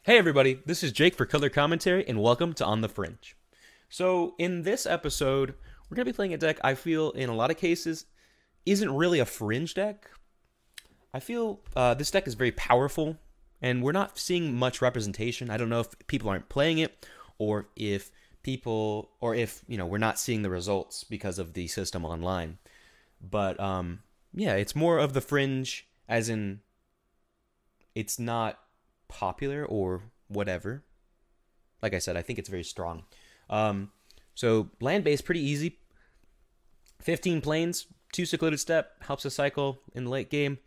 Hey everybody, this is Jake for Color Commentary, and welcome to On the Fringe. So, in this episode, we're going to be playing a deck I feel, in a lot of cases, isn't really a Fringe deck. I feel this deck is very powerful, and we're not seeing much representation. I don't know if people aren't playing it, or if we're not seeing the results because of the system online. But, yeah, it's more of the Fringe, as in, it's not popular or whatever. Like I said, I think it's very strong. So land base, pretty easy. 15 planes, 2 secluded step, helps us cycle in the late game.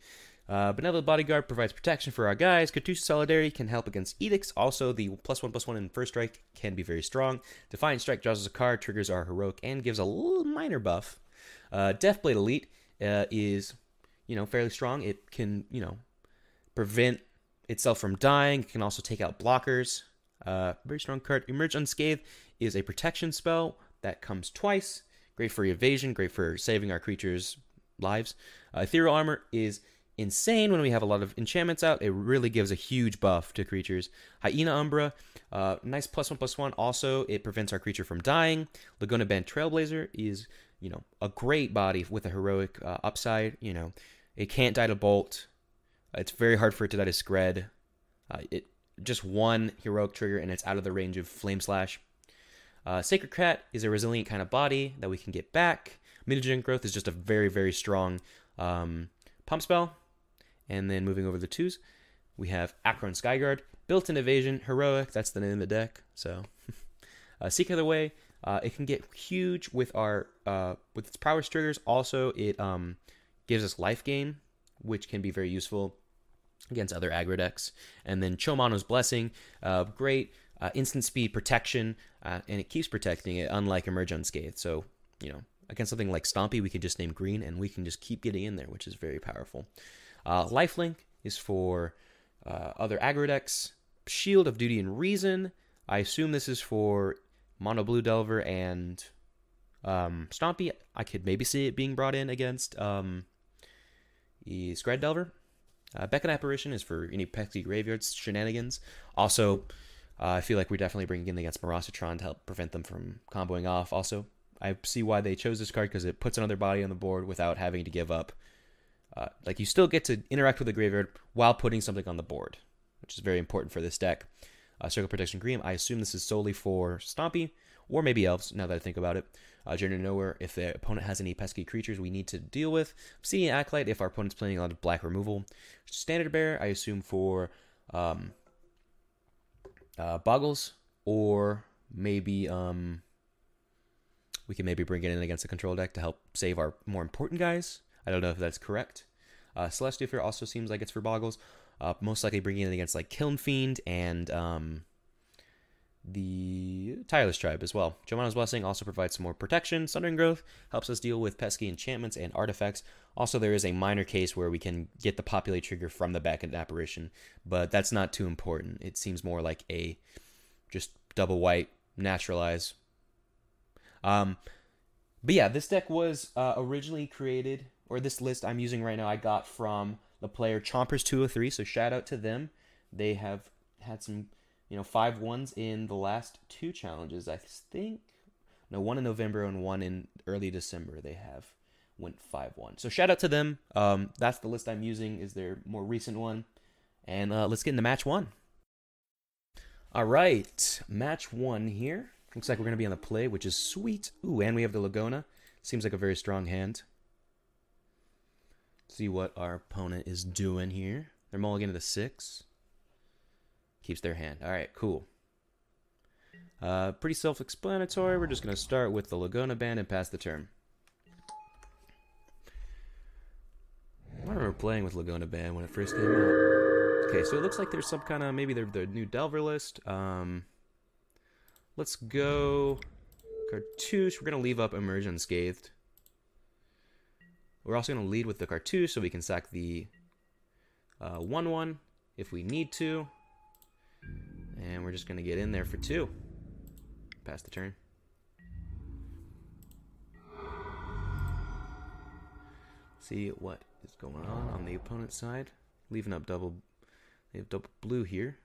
Benevolent Bodyguard provides protection for our guys. Cartouche Solidarity can help against edicts. Also, the +1/+1 in first strike can be very strong. Defiant Strike draws us a card, triggers our heroic, and gives a little minor buff. Deathblade Elite is, fairly strong. It can, prevent itself from dying. It can also take out blockers. Very strong card. Emerge Unscathed is a protection spell that comes twice. Great for evasion, great for saving our creatures' lives. Ethereal Armor is insane when we have a lot of enchantments out. It really gives a huge buff to creatures. Hyena Umbra, nice +1/+1. Also, it prevents our creature from dying. Laguna Band Trailblazer is, a great body with a heroic upside. It can't die to Bolt. It's very hard for it to die to Scred. It just one heroic trigger and it's out of the range of Flame Slash. Sacred Cat is a resilient kind of body that we can get back. Mutagen Growth is just a very, very strong pump spell. And then moving over to the twos, we have Akron Skyguard, built-in evasion, heroic. That's the name of the deck. So, Seek Other Way. It can get huge with our with its prowess triggers. Also, it gives us life gain, which can be very useful against other aggro decks. And then Chomano's Blessing, great instant speed protection, and it keeps protecting it, unlike Emerge Unscathed. So, against something like Stompy, we can just name green, and we can just keep getting in there, which is very powerful. Lifelink is for other aggro decks. Shield of Duty and Reason, I assume this is for Mono Blue Delver and Stompy. I could maybe see it being brought in against Scred Delver. Beckon Apparition is for any pesky graveyards shenanigans. Also, I feel like we're definitely bringing in against Morositron to help prevent them from comboing off. Also, I see why they chose this card, because it puts another body on the board without having to give up. You still get to interact with the graveyard while putting something on the board, which is very important for this deck. Circle Protection Green, I assume this is solely for Stompy, or maybe Elves, now that I think about it. Journey to Nowhere, if the opponent has any pesky creatures we need to deal with. Obsidian Acolyte, if our opponent's playing a lot of black removal. Standard Bearer, I assume for Boggles, or maybe we can maybe bring it in against a control deck to help save our more important guys. I don't know if that's correct. Celestial Fear also seems like it's for Boggles. Most likely bringing it against like Kiln Fiend and the Tireless Tribe as well. Jomano's Blessing also provides some more protection. Sundering Growth helps us deal with pesky enchantments and artifacts. Also, there is a minor case where we can get the Populate trigger from the Beckon Apparition, but that's not too important. It seems more like a just double white, naturalize. But yeah, this deck was originally created, or this list I'm using right now, I got from the player Chompers203, so shout out to them. They have had some 5-1s in the last 2 challenges, I think. No, one in November and one in early December. They have went 5-1. So shout out to them. That's the list I'm using, is their more recent one. And let's get into match 1. All right, match 1 here. Looks like we're going to be on the play, which is sweet. Ooh, and we have the Laguna. Seems like a very strong hand. See what our opponent is doing here. They're mulliganing to 6. Keeps their hand. All right, cool. Pretty self-explanatory. We're just going to start with the Laguna Band and pass the turn. I remember playing with Laguna Band when it first came out. Okay, so it looks like there's some kind of, maybe they're the new Delver list. Let's go Cartouche. We're going to leave up Emerge Unscathed. We're also going to lead with the Cartouche so we can sack the 1/1 if we need to. And we're just going to get in there for 2. Pass the turn. See what is going on the opponent's side. Leaving up double. They have double blue here.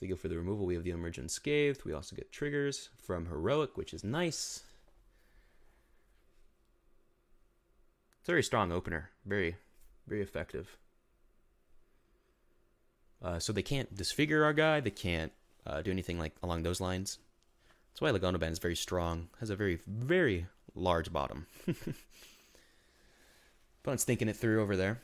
we go for the removal, we have the Emerge Unscathed. We also get triggers from Heroic, which is nice. It's a very strong opener. Very, very effective. So they can't disfigure our guy. They can't do anything like along those lines. That's why Laguna Band is very strong. Has a very, very large bottom. Opponent's thinking it through over there.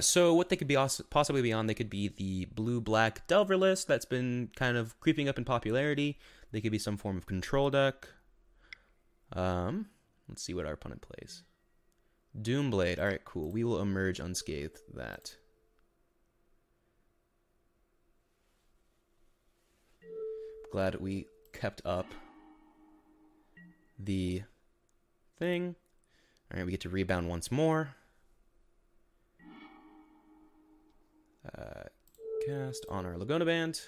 So what they could be possibly be on, they could be the blue-black Delver list that's been kind of creeping up in popularity. They could be some form of control deck. Let's see what our opponent plays. Doomblade. All right, cool. We will Emerge Unscathed that. Glad we kept up the thing. All right, we get to rebound once more. Cast on our Laguna Band,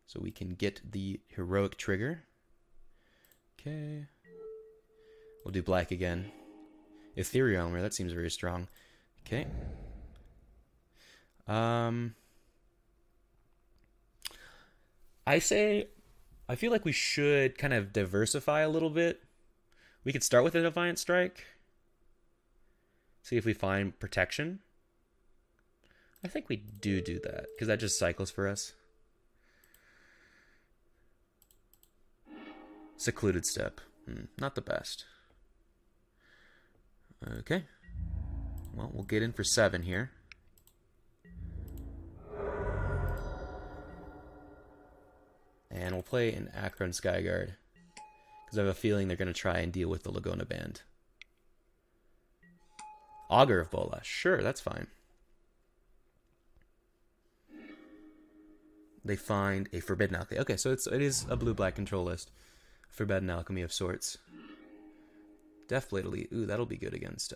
so we can get the Heroic trigger. Okay. We'll do black again. Ethereal Armor, that seems very strong. Okay. I feel like we should kind of diversify a little bit. We could start with a Defiant Strike. See if we find protection. I think we do that, because that just cycles for us. Secluded Step. Not the best. Okay. Well, we'll get in for 7 here. And we'll play an Akron Skyguard, because I have a feeling they're going to try and deal with the Laguna Band. Augur of Bola. Sure, that's fine. They find a Forbidden Alchemy. Okay, so it is a blue-black control list. Forbidden Alchemy of sorts. Deathblade Elite. Ooh, that'll be good against...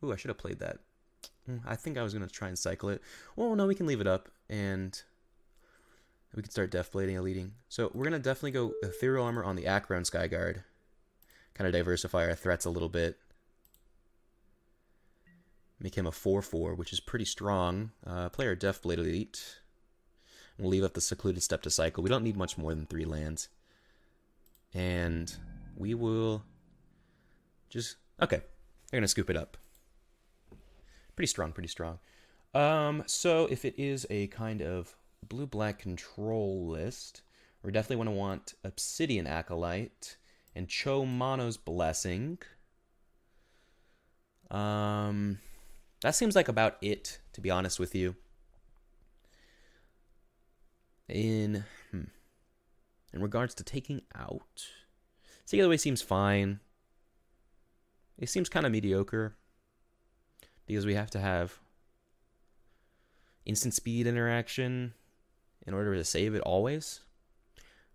Ooh, I should have played that. I think I was going to try and cycle it. Well, no, we can leave it up, and we can start Deathblading Eliting. So we're going to definitely go Ethereal Armor on the Akron Skyguard. Kind of diversify our threats a little bit. Make him a 4/4, which is pretty strong. Play our Deathblade Elite. We'll leave up the Secluded Step to cycle. We don't need much more than 3 lands. And we will just... Okay, they're going to scoop it up. Pretty strong, pretty strong. So if it is a kind of blue-black control list, we definitely want Obsidian Acolyte and Cho Mono's Blessing. That seems like about it, to be honest with you. In regards to taking out, Sea Other Way seems fine. It seems kind of mediocre because we have to have instant speed interaction in order to save it always.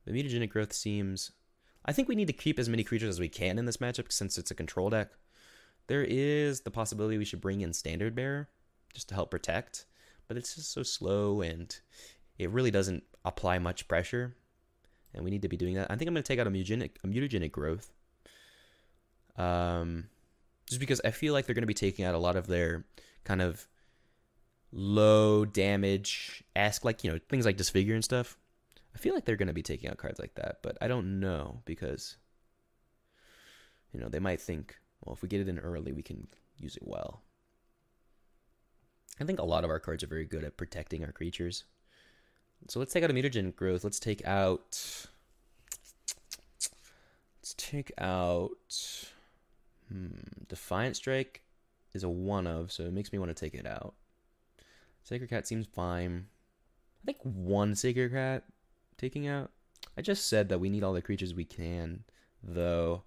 The Mutagenic Growth seems... I think we need to keep as many creatures as we can in this matchup since it's a control deck. There is the possibility we should bring in Standard Bearer just to help protect, but it's just so slow and it really doesn't apply much pressure, and we need to be doing that. I think I'm going to take out a Mutagenic Growth. Just because I feel like they're going to be taking out a lot of their kind of low damage, like, things like Disfigure and stuff. I feel like they're going to be taking out cards like that, but I don't know because, they might think, well, if we get it in early, we can use it well. I think a lot of our cards are very good at protecting our creatures. So let's take out a Mutagenic Growth. Let's take out... Defiant Strike is a 1/of, so it makes me want to take it out. Sacred Cat seems fine. I think 1 Sacred Cat taking out. I just said that we need all the creatures we can, though.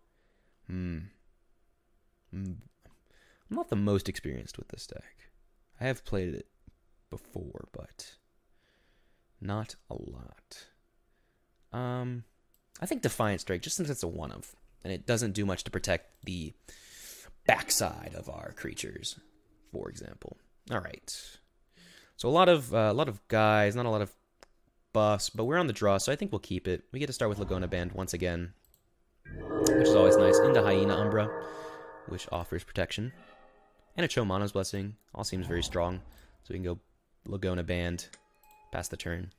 I'm not the most experienced with this deck. I have played it before, but not a lot. I think Defiant Strike, just since it's a 1/of, and it doesn't do much to protect the backside of our creatures, for example. All right. So a lot of guys, not a lot of buffs, but we're on the draw, so I think we'll keep it. We get to start with Laguna Band once again, which is always nice. Into Hyena Umbra, which offers protection. and a Chomano's Blessing. All seems very strong. So we can go Laguna Band, pass the turn.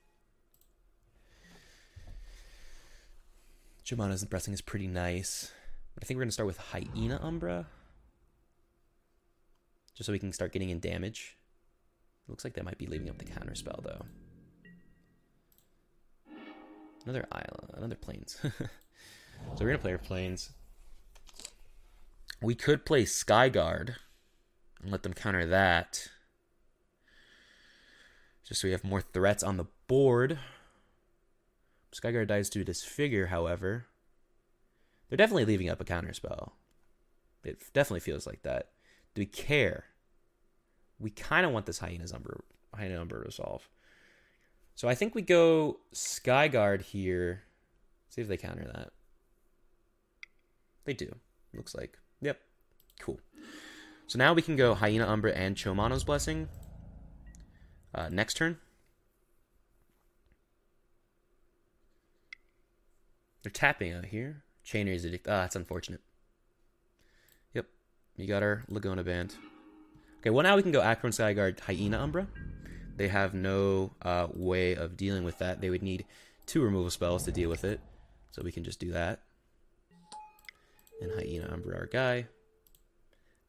Chomano's Blessing is pretty nice. But I think we're going to start with Hyena Umbra. Just so we can start getting in damage. Looks like they might be leaving up the counterspell, though. Another island, another plains. So we're going to play our plains. We could play Skyguard and let them counter that. Just so we have more threats on the board. Skyguard dies to Disfigure, however. They're definitely leaving up a counterspell. It definitely feels like that. Do we care? We kind of want this Hyena Umbra resolve. So I think we go Skyguard here. See if they counter that. They do. Looks like. Yep. Cool. So now we can go Hyena Umbra and Chomano's Blessing. Next turn. They're tapping out here. Chainer's Edict. Ah, that's unfortunate. Yep. You got our Laguna Band. Okay, well now we can go Akron Skyguard, Hyena Umbra. They have no way of dealing with that. They would need 2 removal spells to deal with it. So we can just do that. And Hyena Umbra, our guy.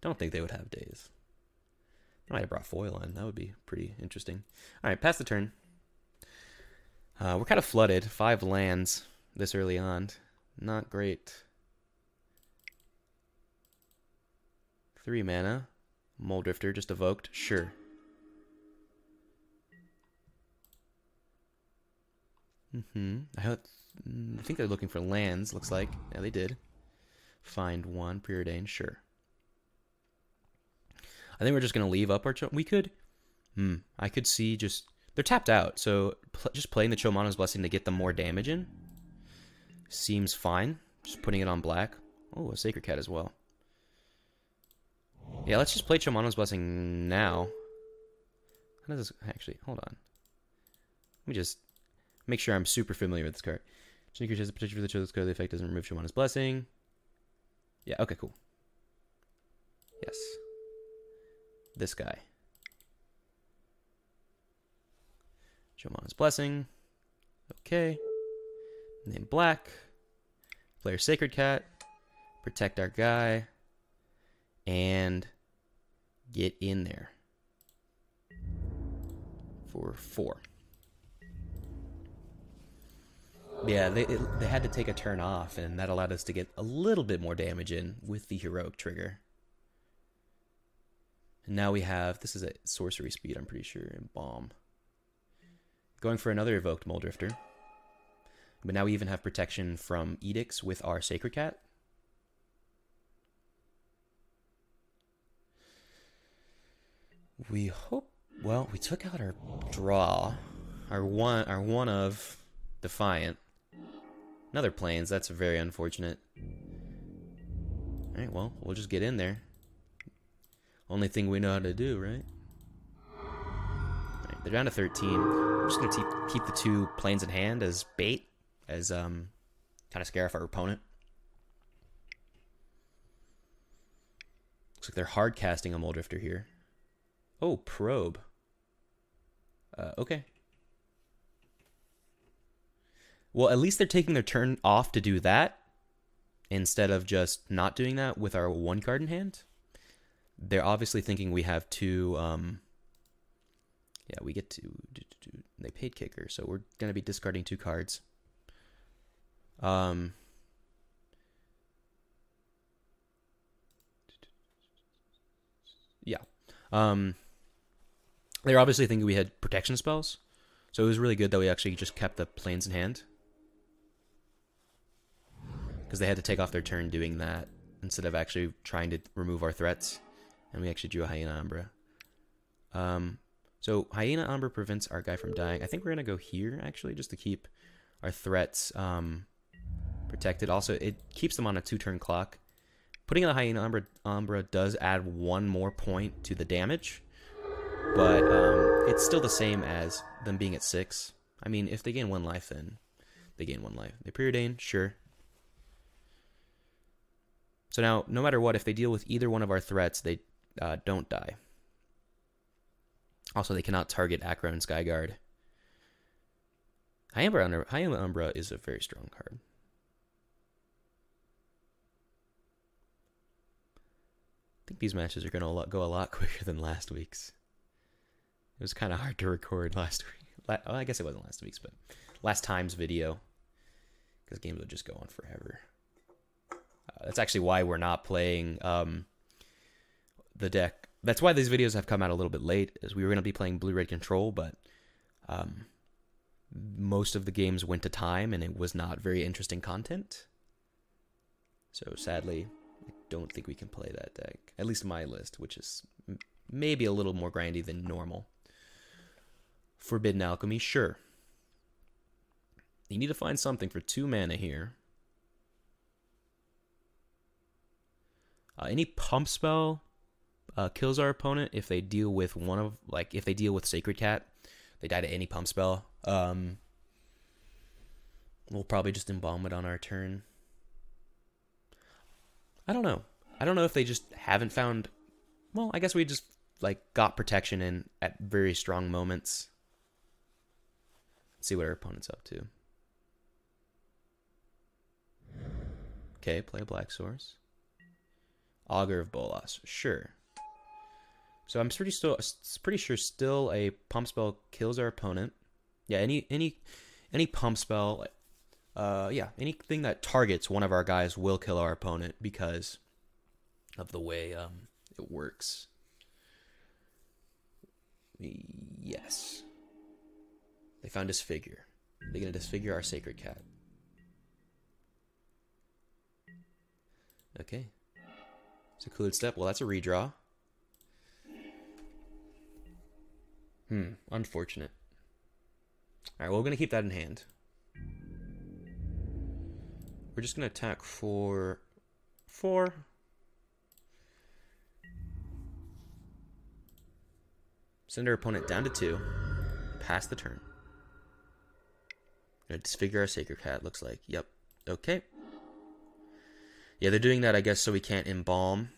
Don't think they would have days. I might have brought foil in. That would be pretty interesting. Alright, pass the turn. We're kind of flooded. 5 lands this early on. Not great. 3 mana. Mole Drifter just evoked. Sure. I think they're looking for lands, looks like. Yeah, they did. Find 1. Preordained. Sure. I think we're just going to leave up our... We could... I could see just... They're tapped out, so just playing the Chomano's Blessing to get them more damage in seems fine. Just putting it on black. Oh, a Sacred Cat as well. Yeah, let's just play Chomano's Blessing now. How does this... Actually, hold on. Let me just make sure I'm super familiar with this card. Sneaker has the potential for the Children's card. The effect doesn't remove Chomano's Blessing. Yeah, okay, cool. Yes. This guy. Chomano's Blessing. Okay. Name black. Player Sacred Cat. Protect our guy. And get in there. For 4. Yeah, they had to take a turn off, and that allowed us to get a little bit more damage in with the heroic trigger. And now we have, this is a sorcery speed, I'm pretty sure, and bomb. Going for another evoked Mole Drifter. But now we even have protection from edicts with our Sacred Cat. We hope, well, we took out our draw, our one of Defiant. Another Plains, that's very unfortunate. Alright, well, we'll just get in there. Only thing we know how to do, right? Alright, they're down to 13. We're just going to keep the 2 Plains in hand as bait, as kind of scare off our opponent. Looks like they're hard casting a Mole Drifter here. Oh, Probe. Okay. Well, at least they're taking their turn off to do that instead of just not doing that with our 1 card in hand. They're obviously thinking we have 2... yeah, we get to... They paid kicker, so we're going to be discarding 2 cards. Yeah. They're obviously thinking we had protection spells, so it was really good that we actually just kept the Plains in hand. Because they had to take off their turn doing that instead of actually trying to remove our threats. And we actually drew a Hyena Umbra. So Hyena Umbra prevents our guy from dying. I think we're going to go here, actually, just to keep our threats protected. Also, it keeps them on a 2-turn clock. Putting in the Hyena Umbra does add 1 more point to the damage. But it's still the same as them being at 6. I mean, if they gain 1 life, then they gain 1 life. They preordain, sure. So now, no matter what, if they deal with either one of our threats, they don't die. Also, they cannot target Acro and Skyguard. High Umbra is a very strong card. I think these matches are going to go a lot quicker than last week's. It was kind of hard to record last week. Well, I guess it wasn't last week's, but last time's video. Because games would just go on forever. That's actually why we're not playing the deck. That's why these videos have come out a little bit late, is we were going to be playing Blue-Red Control, but most of the games went to time, and it was not very interesting content. So sadly, I don't think we can play that deck. At least my list, which is maybe a little more grindy than normal. Forbidden Alchemy, sure. You need to find something for 2 mana here. Any pump spell kills our opponent if they deal with if they deal with Sacred Cat. They die to any pump spell. We'll probably just embalm it on our turn. I don't know. I don't know if they just haven't found... Well, I guess we just got protection in at very strong moments. Let's see what our opponent's up to. Okay, play a Black Source. Augur of Bolas, sure. So I'm pretty sure still a pump spell kills our opponent. Yeah, any pump spell, yeah, anything that targets one of our guys will kill our opponent because of the way it works. Yes. They found Disfigure. They're gonna disfigure our Sacred Cat. Okay. Secluded Step. Well, that's a redraw. Unfortunate. Alright, well, we're going to keep that in hand. We're just going to attack for 4. Send our opponent down to 2. Pass the turn. Gonna disfigure our Sacred Cat, looks like. Yep. Okay. Yeah, they're doing that, I guess, so we can't embalm.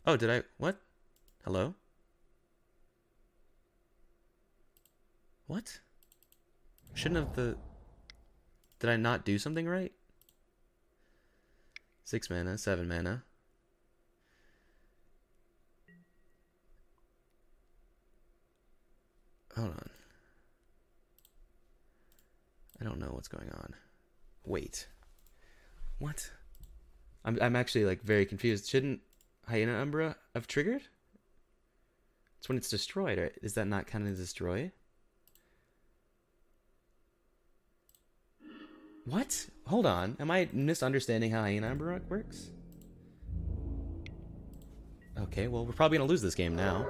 Oh, did I... What? Hello? What? Shouldn't have the... Did I not do something right? 6 mana, 7 mana. Hold on. I don't know what's going on. Wait. What? I'm actually very confused. Shouldn't Hyena Umbra have triggered? It's when it's destroyed, right? Is that not kind of destroy? What? Hold on. Am I misunderstanding how Hyena Umbra works? Okay, well, we're probably going to lose this game now.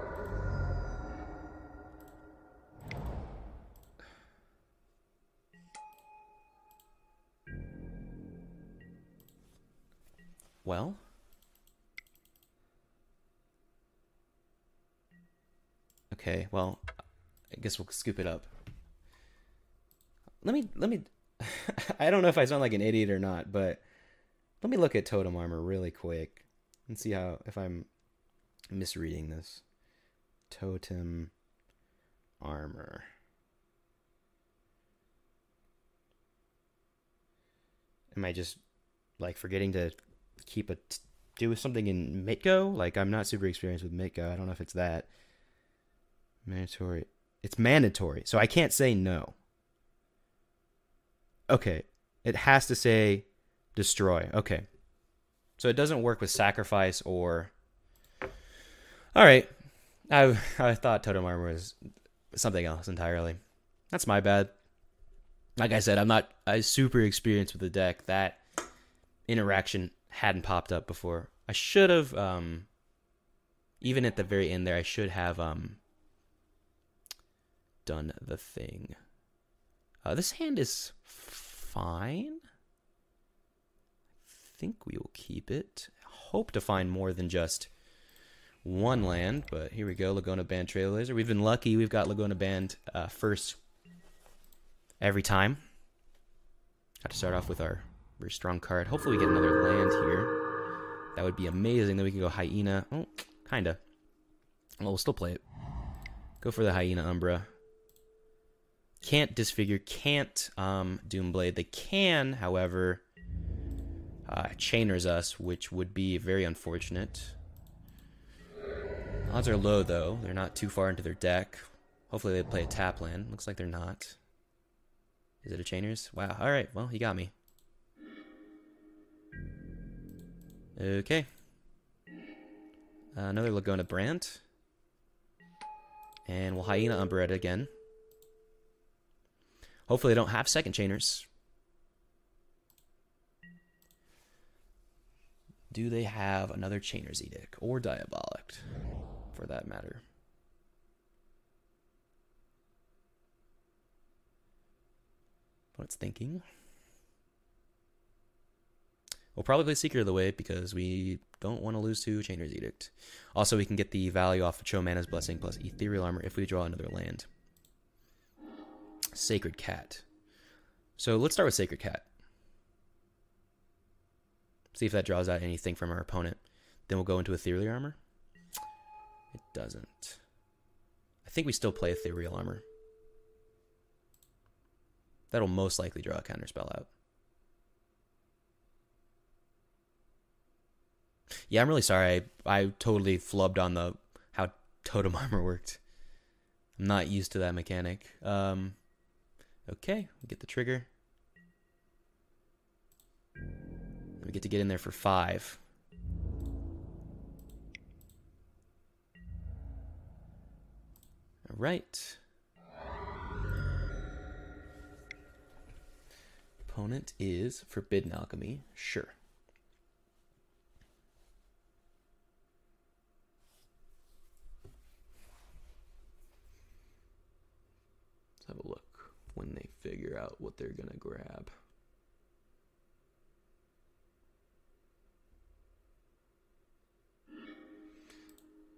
Well, okay, well, I guess we'll scoop it up. Let me I don't know if I sound like an idiot or not, but let me look at Totem Armor really quick and see if I'm misreading this. Totem Armor. Am I just forgetting to do something in Mitgo? I'm not super experienced with Mitgo. I don't know if it's that. Mandatory. It's mandatory, so I can't say no. Okay. It has to say destroy. Okay. So it doesn't work with sacrifice or... Alright. I thought Totem Armor was something else entirely. That's my bad. Like I said, I'm not super experienced with the deck. That interaction hadn't popped up before. I should have, even at the very end there, I should have done the thing. This hand is fine. I think we will keep it. Hope to find more than just one land, but here we go. Laguna Band Trailblazer. We've been lucky. We've got Laguna Band first every time. Got to start off with our very strong card. Hopefully we get another land here. That would be amazing. Then we can go Hyena. Oh, Kinda. Well, we'll still play it. Go for the Hyena Umbra. Can't Disfigure, can't Doomblade. They can, however, Chainers us, which would be very unfortunate. Odds are low, though. They're not too far into their deck. Hopefully they play a tap land. Looks like they're not. Is it a Chainers? Wow. All right. Well, he got me. Okay. Another Laguna Brant. And we'll Hyena Umbra it again. Hopefully they don't have second Chainers. Do they have another Chainer's Edict? Or Diabolic, for that matter? What's thinking? We'll probably play Secret of the Way because we don't want to lose to Chainer's Edict. Also, we can get the value off of Chomana's Blessing plus Ethereal Armor if we draw another land. Sacred Cat. So let's start with Sacred Cat. See if that draws out anything from our opponent. Then we'll go into Ethereal Armor. It doesn't. I think we still play Ethereal Armor. That'll most likely draw a counterspell out. Yeah, I'm really sorry. I totally flubbed on the how Totem Armor worked. I'm not used to that mechanic. Okay, we get the trigger. We get to get in there for 5. All right. Opponent is Forbidden Alchemy. Sure. Let's have a look when they figure out what they're going to grab.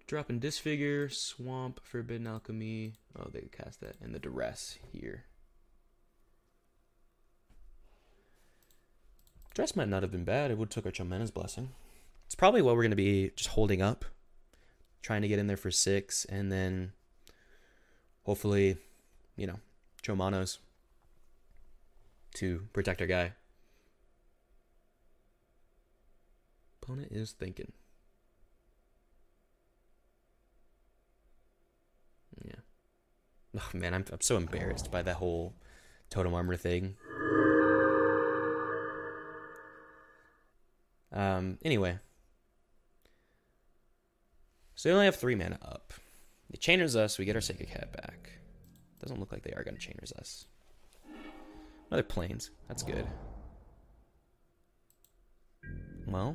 Drop and Disfigure, Swamp, Forbidden Alchemy. Oh, they cast that. And the Duress here. Duress might not have been bad. It would have took our Chomana's Blessing. It's probably what we're going to be just holding up. Trying to get in there for 6. And then hopefully, you know, Chomano's to protect our guy. Opponent is thinking. Yeah. Oh man, I'm so embarrassed by that whole Totem Armor thing. Anyway. So they only have 3 mana up. They Chainers us, we get our Sacred Cat back. Doesn't look like they are going to Chainers us. Another Plains. That's good. Well,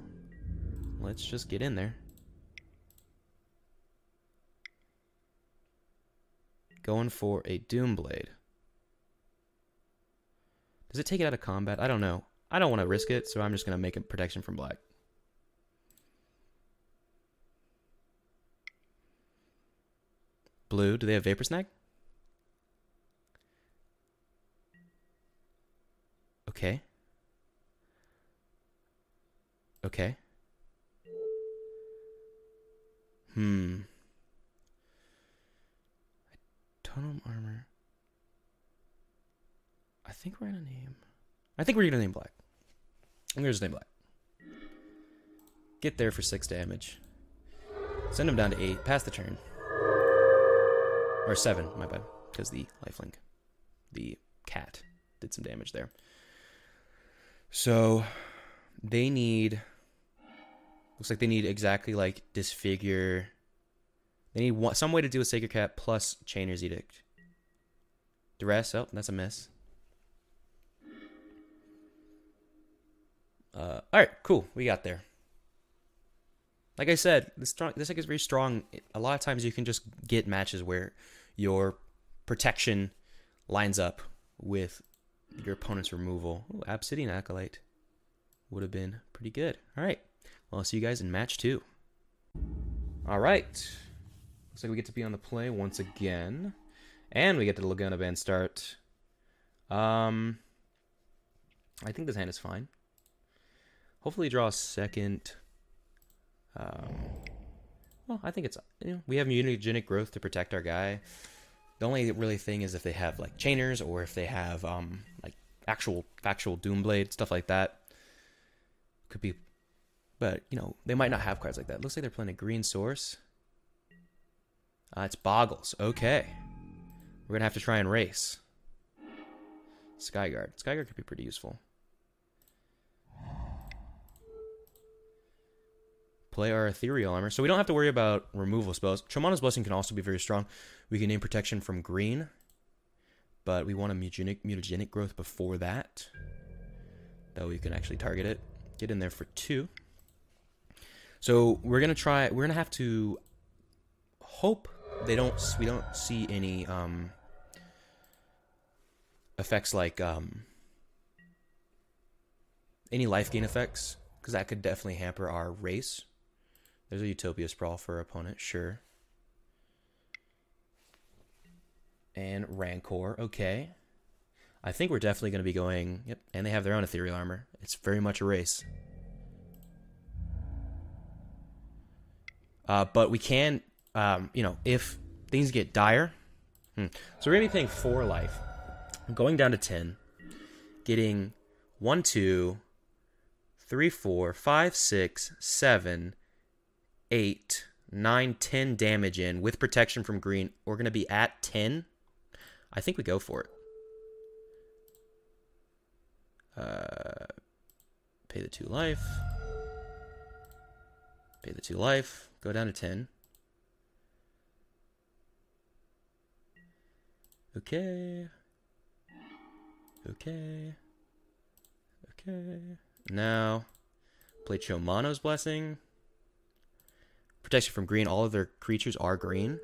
let's just get in there. Going for a Doomblade. Does it take it out of combat? I don't know. I don't want to risk it, so I'm just going to make a protection from black. Blue, do they have Vapor Snag? Okay. Okay. Totem Armor. I think we're going to name... I think we're going to name black. I'm going to just name black. Get there for 6 damage. Send him down to 8. Pass the turn. Or 7, my bad. Because the lifelink. The cat did some damage there. So, they need... Looks like they need exactly like Disfigure. They need some way to do a Sacred Cat plus Chainer's Edict. Duress, oh, that's a miss. Alright, cool. We got there. Like I said, this deck is very strong. A lot of times you can just get matches where your protection lines up with your opponent's removal. Ooh, Obsidian Acolyte would have been pretty good. Alright, well, I'll see you guys in match 2. Alright. Looks like we get to be on the play once again. And we get the Laguna Band start. I think this hand is fine. Hopefully draw a second Well, I think it's, we have mutagenic growth to protect our guy. The only really thing is if they have like chainers or if they have like actual Doomblade, stuff like that. Could be, but they might not have cards like that. Looks like they're playing a green source. It's Boggles. Okay. We're gonna have to try and race. Skyguard. Skyguard could be pretty useful. Play our ethereal armor. So we don't have to worry about removal spells. Chomano's Blessing can also be very strong. We can name protection from green, but we want a mutagenic growth before that. That way we can actually target it. Get in there for 2. So we're gonna have to hope we don't see any effects like any life gain effects, because that could definitely hamper our race. There's a Utopia Sprawl for our opponent, sure. And Rancor, okay. I think we're definitely going to be going... Yep, and they have their own ethereal armor. It's very much a race. But we can, if things get dire... So we're going to be paying 4 life. Going down to 10. Getting 1, 2, 3, 4, 5, 6, 7, 8, 9, 10 damage in with protection from green. We're going to be at 10. I think we go for it. Pay the 2 life. Pay the 2 life. Go down to 10. Okay. Okay. Okay. Now, play Chomano's Blessing. Protection from green. All of their creatures are green.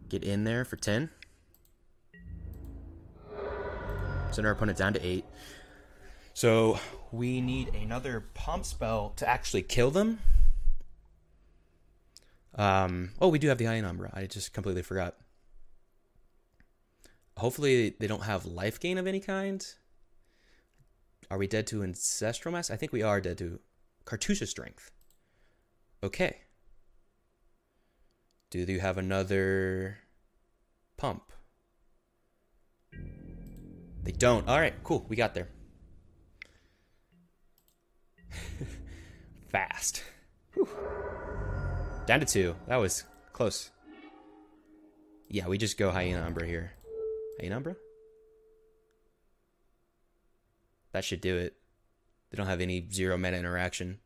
Get in there for 10. Send our opponent down to 8. So we need another pump spell to actually kill them. Oh, we do have the Iron Umbra. I just completely forgot. Hopefully they don't have life gain of any kind. Are we dead to Ancestral Mass? I think we are dead to Cartouche's Strength. Okay. Do you have another pump? They don't. All right, cool. We got there. Fast. Whew. Down to 2. That was close. Yeah, we just go Hyena Umbra here. Hyena Umbra? That should do it. They don't have any 0 mana interaction.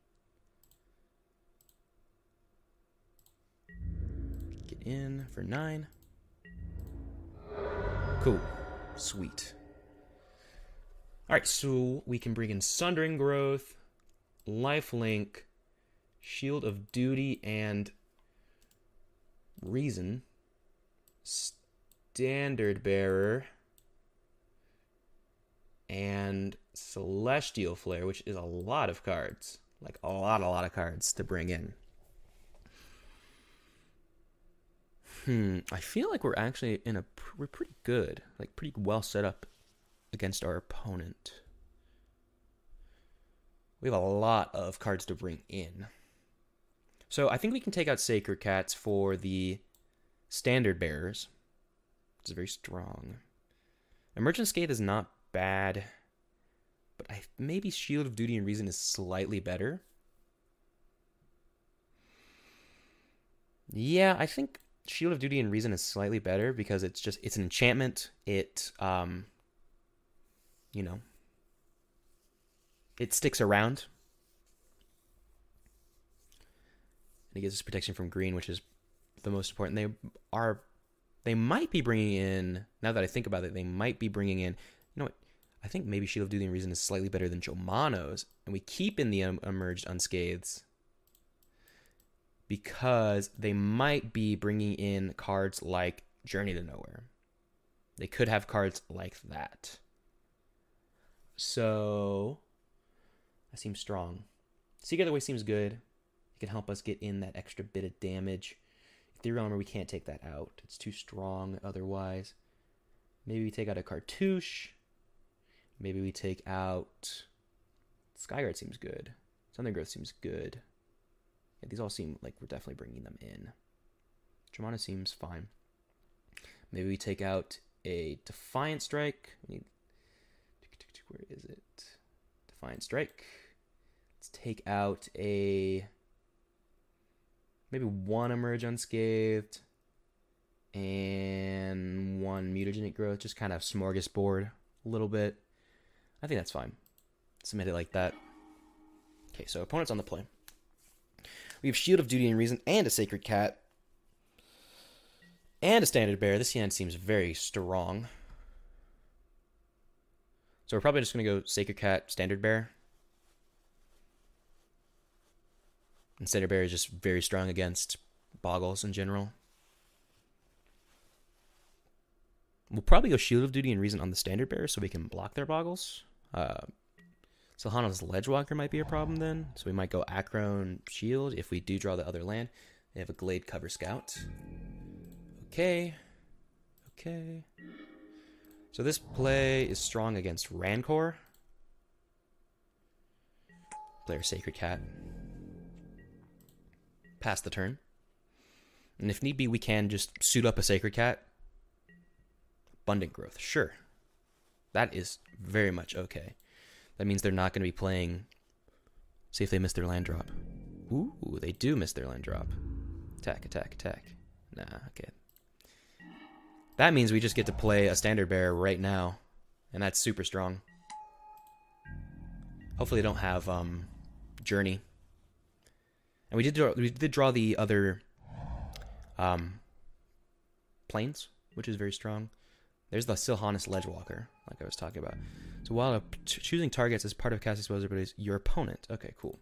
Get in for 9. Cool. Sweet. Alright, so we can bring in Sundering Growth, Lifelink, Shield of Duty, and Reason. Standard Bearer. And Celestial Flare, which is a lot of cards. Like a lot of cards to bring in. I feel like we're actually we're pretty good. Like pretty well set up against our opponent. We have a lot of cards to bring in. So I think we can take out Sacred Cats for the Standard Bearers. It's very strong. Emergent Scathe is not bad, but maybe Shield of Duty and Reason is slightly better. Yeah, I think Shield of Duty and Reason is slightly better because it's an enchantment. It it sticks around. And it gives us protection from green, which is the most important. They might be bringing in, now that I think about it, they might be bringing in, you know what, I think maybe Shield of Duty and Reason is slightly better than Chomano's, and we keep in the Emerged Unscathes because they might be bringing in cards like Journey to Nowhere. They could have cards like that. So, that seems strong. Seek Other Way seems good. It can help us get in that extra bit of damage. Ethereal Armor, we can't take that out. It's too strong otherwise. Maybe we take out a Cartouche. Maybe we take out... Skyguard seems good. Southern Growth seems good. Yeah, these all seem like we're definitely bringing them in. Germana seems fine. Maybe we take out a Defiant Strike. Where is it? Defiant Strike. Let's take out a... maybe one Emerge Unscathed. And one Mutagenic Growth. Just kind of smorgasbord a little bit. I think that's fine. Submit it like that. Okay, so opponent's on the play. We have Shield of Duty and Reason and a Sacred Cat. And a Standard Bearer. This hand seems very strong. So we're probably just going to go Sacred Cat, Standard Bearer. And Standard Bearer is just very strong against Boggles in general. We'll probably go Shield of Duty and Reason on the Standard Bearer so we can block their Boggles. Silhana's Ledgewalker might be a problem then. So we might go Acro Shield if we do draw the other land. They have a Glade Cover Scout. Okay. Okay. So this play is strong against Rancor. Player Sacred Cat. Pass the turn. And if need be, we can just suit up a Sacred Cat. Abundant Growth, sure. That is very much okay. That means they're not going to be playing... See if they miss their land drop. Ooh, they do miss their land drop. Attack, attack, attack. Nah, okay. That means we just get to play a Standard Bearer right now. And that's super strong. Hopefully they don't have Journey. And we did draw the other planes, which is very strong. There's the Silhana's Ledgewalker, like I was talking about. So while choosing targets as part of casting spells abilities, your opponent. Okay, cool.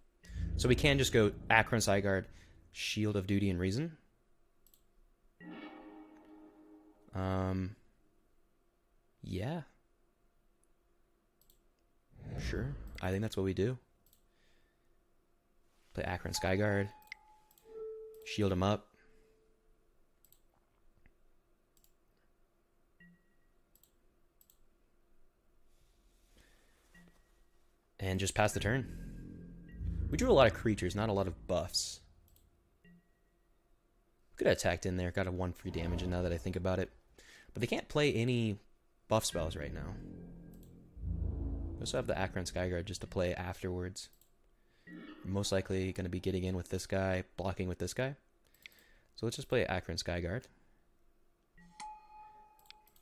So we can just go Akron Sideguard, Shield of Duty and Reason. Yeah. Sure. I think that's what we do. Play Akron Skyguard. Shield him up. And just pass the turn. We drew a lot of creatures, not a lot of buffs. Could have attacked in there, got a 1 free damage, and now that I think about it. But they can't play any buff spells right now. We also have the Akron Skyguard just to play afterwards. Most likely going to be getting in with this guy, blocking with this guy. So let's just play Akron Skyguard.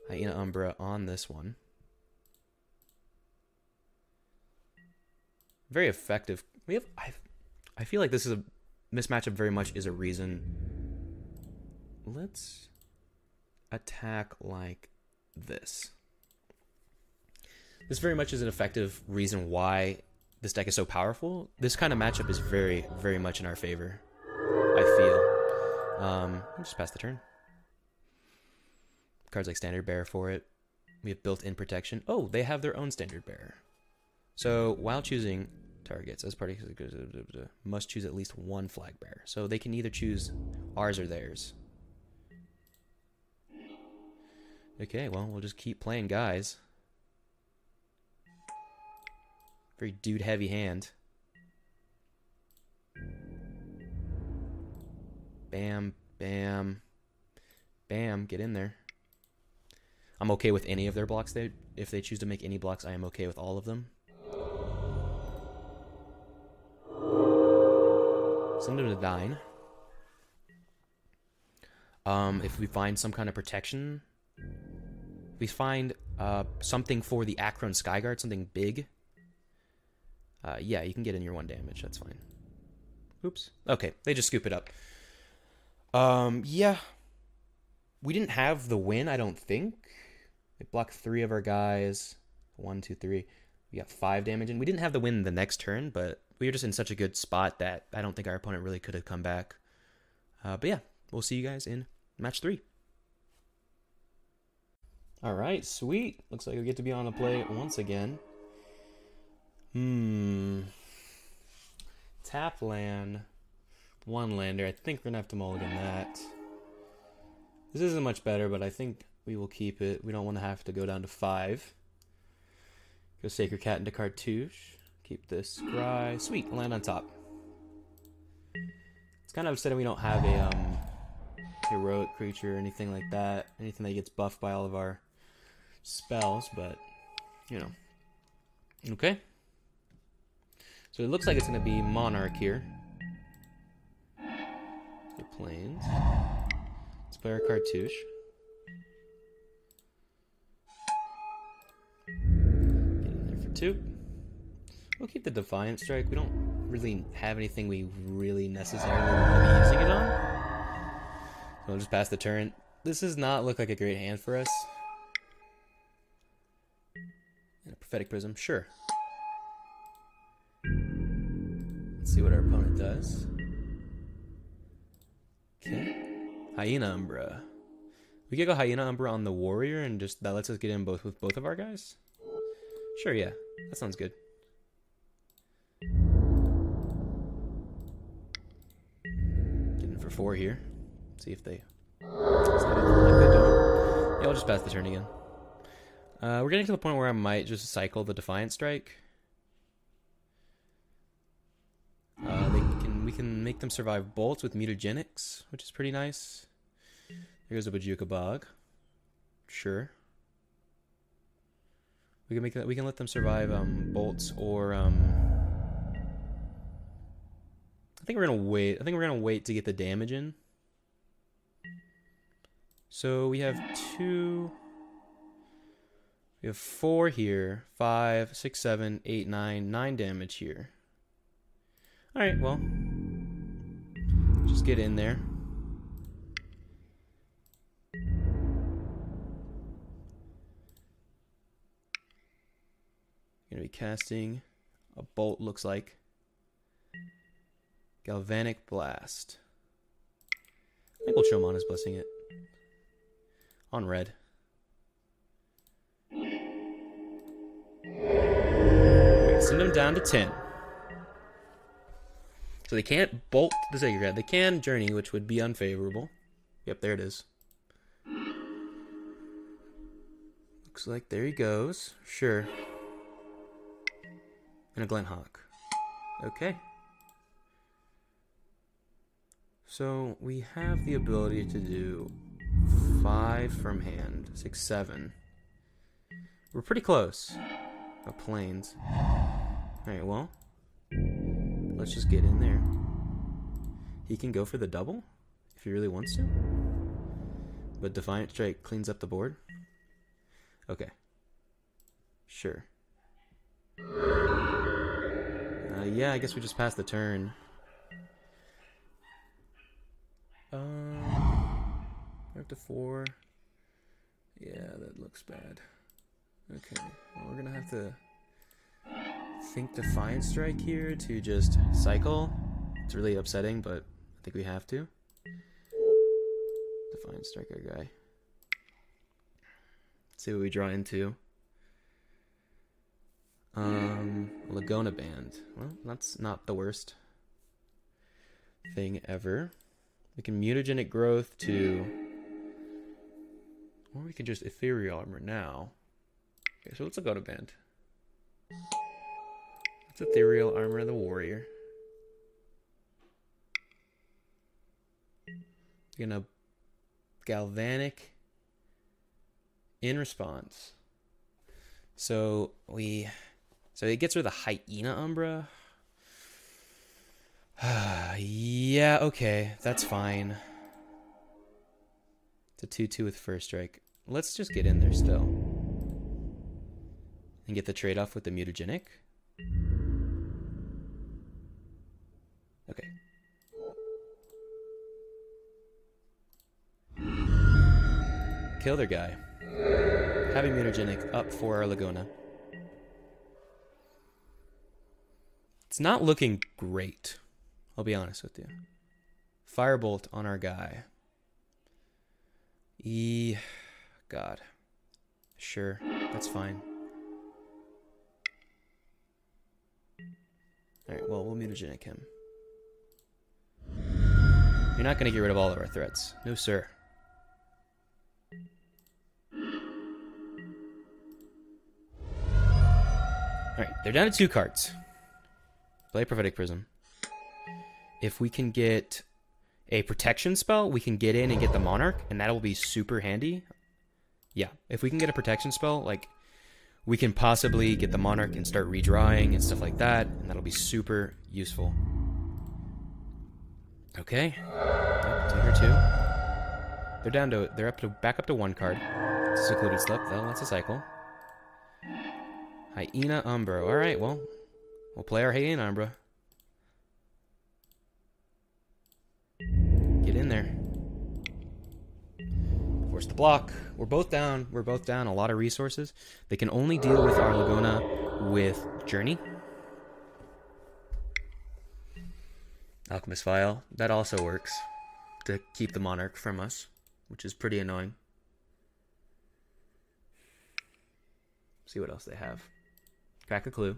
Hyena Umbra on this one. Very effective. We have. I feel like this matchup very much is a reason. Let's attack like this. This very much is an effective reason why this deck is so powerful. This kind of matchup is very, very much in our favor, I feel. Just pass the turn. Cards like Standard Bearer for it. We have built-in protection. Oh, they have their own Standard Bearer. So while choosing targets as part of must choose at least one flag bearer. So they can either choose ours or theirs. Okay, well, we'll just keep playing guys. Very dude-heavy hand. Bam, bam, bam, get in there. I'm okay with any of their blocks. If they choose to make any blocks, I am okay with all of them. Send them to Dine. If we find some kind of protection, we find something for the Akron Skyguard, something big. Yeah, you can get in your 1 damage. That's fine. Oops. Okay, they just scoop it up. Yeah. We didn't have the win, I don't think. They blocked 3 of our guys. 1, 2, 3. We got 5 damage, and we didn't have the win the next turn, but we were just in such a good spot that I don't think our opponent really could have come back. But yeah, we'll see you guys in match 3. All right, sweet. Looks like we get to be on the play once again. Tap land. 1 lander. I think we're going to have to mulligan that. This isn't much better, but I think we will keep it. We don't want to have to go down to 5. Go Sacred Cat into Cartouche. Keep this scry. Sweet, land on top. It's kind of upsetting we don't have a heroic creature or anything like that. Anything that gets buffed by all of our spells, but you know. Okay. So it looks like it's going to be Monarch here. The planes. Let's play our cartouche. Get in there for 2. We'll keep the Defiant Strike. We don't really have anything we really necessarily want to be using it on. So we'll just pass the turn. This does not look like a great hand for us. And a Prophetic Prism, sure. Let's see what our opponent does. Okay. Hyena Umbra. We could go Hyena Umbra on the warrior and just that lets us get in both with both of our guys? Sure, yeah. That sounds good. Get in for 4 here. See if they... Yeah, I'll just pass the turn again. We're getting to the point where I might just cycle the Defiant Strike. We can make them survive bolts with mutagenics, which is pretty nice. There goes a Bajuka Bog. Sure. We can make that. We can let them survive bolts or I think we're gonna wait. I think we're gonna wait to get the damage in. So we have 2. We have 4 here. 5, 6, 7, 8, 9. 9 damage here. Alright, well. Just get in there. Gonna be casting a bolt, looks like. Galvanic Blast. I think we'll show Mana's Blessing it. On red. Send them down to 10. So they can't bolt the Sacred Grad. They can journey, which would be unfavorable. Yep, there it is. Looks like there he goes. Sure. And a Glenhawk. Okay. So we have the ability to do 5 from hand. 6, 7. We're pretty close. Planes. Alright, well. Let's just get in there. He can go for the double if he really wants to. But Defiant Strike cleans up the board. Okay. Sure. Yeah, I guess we just passed the turn. Back to 4. Yeah, that looks bad. Okay, well, we're gonna have to think Defiant Strike here to just cycle. It's really upsetting, but I think we have to. Defiant Strike our guy. Let's see what we draw into. Laguna Band. Well, that's not the worst thing ever. We can Mutagenic Growth to... Or we can just Ethereal Armor now. Okay, so let's go to Band. Let's Ethereal Armor the Warrior. We're gonna Galvanic in response. So it gets rid of the Hyena Umbra. Yeah, okay, that's fine. It's a 2/2 with first strike. Let's just get in there still. And get the trade-off with the mutagenic. Okay. Kill their guy. Having mutagenic up for our Laguna. It's not looking great. I'll be honest with you. Firebolt on our guy. God. Sure, that's fine. Alright, well, we'll mutagenic him. You're not going to get rid of all of our threats. No, sir. Alright, they're down to 2 cards. Play Prophetic Prism. If we can get a protection spell, we can get in and get the Monarch, and that'll be super handy. Yeah, if we can get a protection spell, like, we can possibly get the Monarch and start redrawing and stuff like that, and that'll be super useful. Okay. Yep, take her two. They're down to, they're back up to 1 card. Secluded Slip, though, that's a cycle. Hyena Umbro. Alright, well, we'll play our Hyena Umbra. Get in there. Force the block. We're both down. We're both down a lot of resources. They can only deal with our Laguna with Journey. Alchemist Vial. That also works to keep the Monarch from us, which is pretty annoying. See what else they have. Crack a Clue.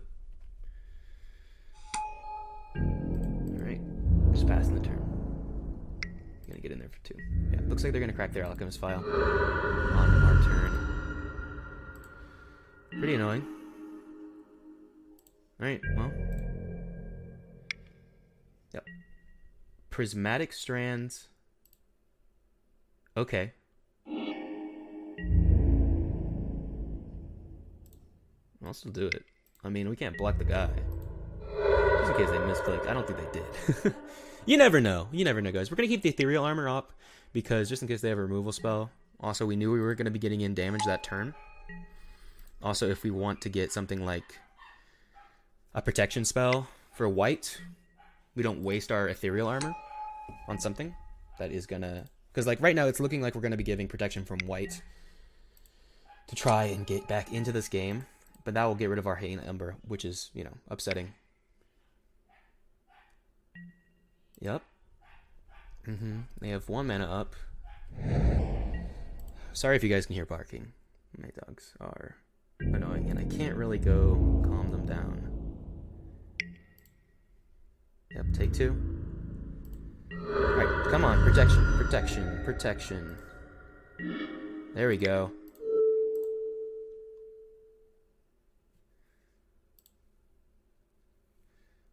Alright. Just passing the turn. Gonna get in there for 2. Yeah, looks like they're gonna crack their Alchemist Vial on our turn. Pretty annoying. Alright, well. Yep. Prismatic Strands. Okay. I'll still do it. I mean, we can't block the guy. Just in case they misclicked. I don't think they did. You never know. You never know, guys. We're going to keep the Ethereal Armor up because just in case they have a removal spell. Also, we knew we were going to be getting in damage that turn. Also, if we want to get something like a protection spell for white, we don't waste our Ethereal Armor on something that is going to... Because like right now, it's looking like we're going to be giving protection from white to try and get back into this game. But that will get rid of our Hyena Ember, which is, you know, upsetting. Yep. They have 1 mana up. Sorry if you guys can hear barking. My dogs are annoying, and I can't really go calm them down. Yep, take 2. Alright, come on. Protection, protection, protection. There we go.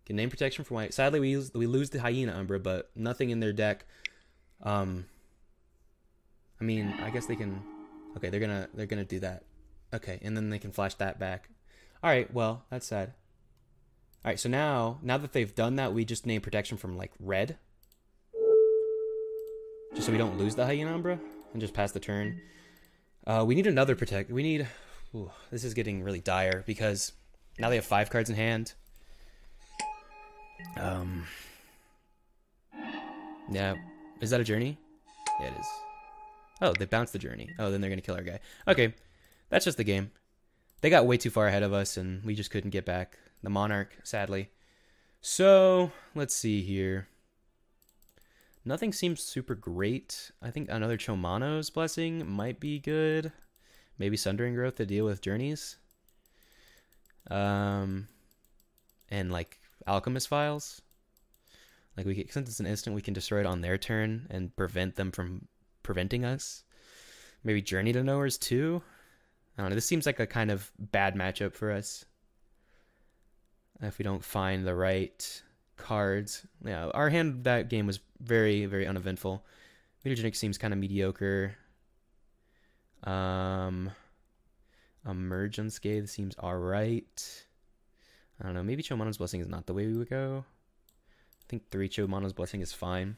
Can name protection for white. Sadly, we lose the Hyena Umbra, but nothing in their deck. I mean, I guess they can. Okay, they're gonna do that. Okay, and then they can flash that back. All right, well, that's sad. All right, so now that they've done that, we just name protection from like red, just so we don't lose the Hyena Umbra and just pass the turn. We need another protect. We need. Ooh, this is getting really dire because now they have 5 cards in hand. Yeah, is that a journey? Yeah, it is. Oh, they bounced the journey. Oh, then they're gonna kill our guy. Okay, that's just the game. They got way too far ahead of us, and we just couldn't get back the Monarch, sadly. So, let's see here. Nothing seems super great. I think another Chomano's Blessing might be good. Maybe Sundering Growth to deal with journeys. And like Alchemist Files. Like since it's an instant, we can destroy it on their turn and prevent them from preventing us. Maybe Journey to Nowhere's too. I don't know. This seems like a kind of bad matchup for us if we don't find the right cards. Yeah, our hand that game was very, very uneventful. Mutagenic seems kind of mediocre. Emerge Unscathed seems alright. I don't know. Maybe Chomano's Blessing is not the way we would go. I think 3 Chomano's Blessing is fine.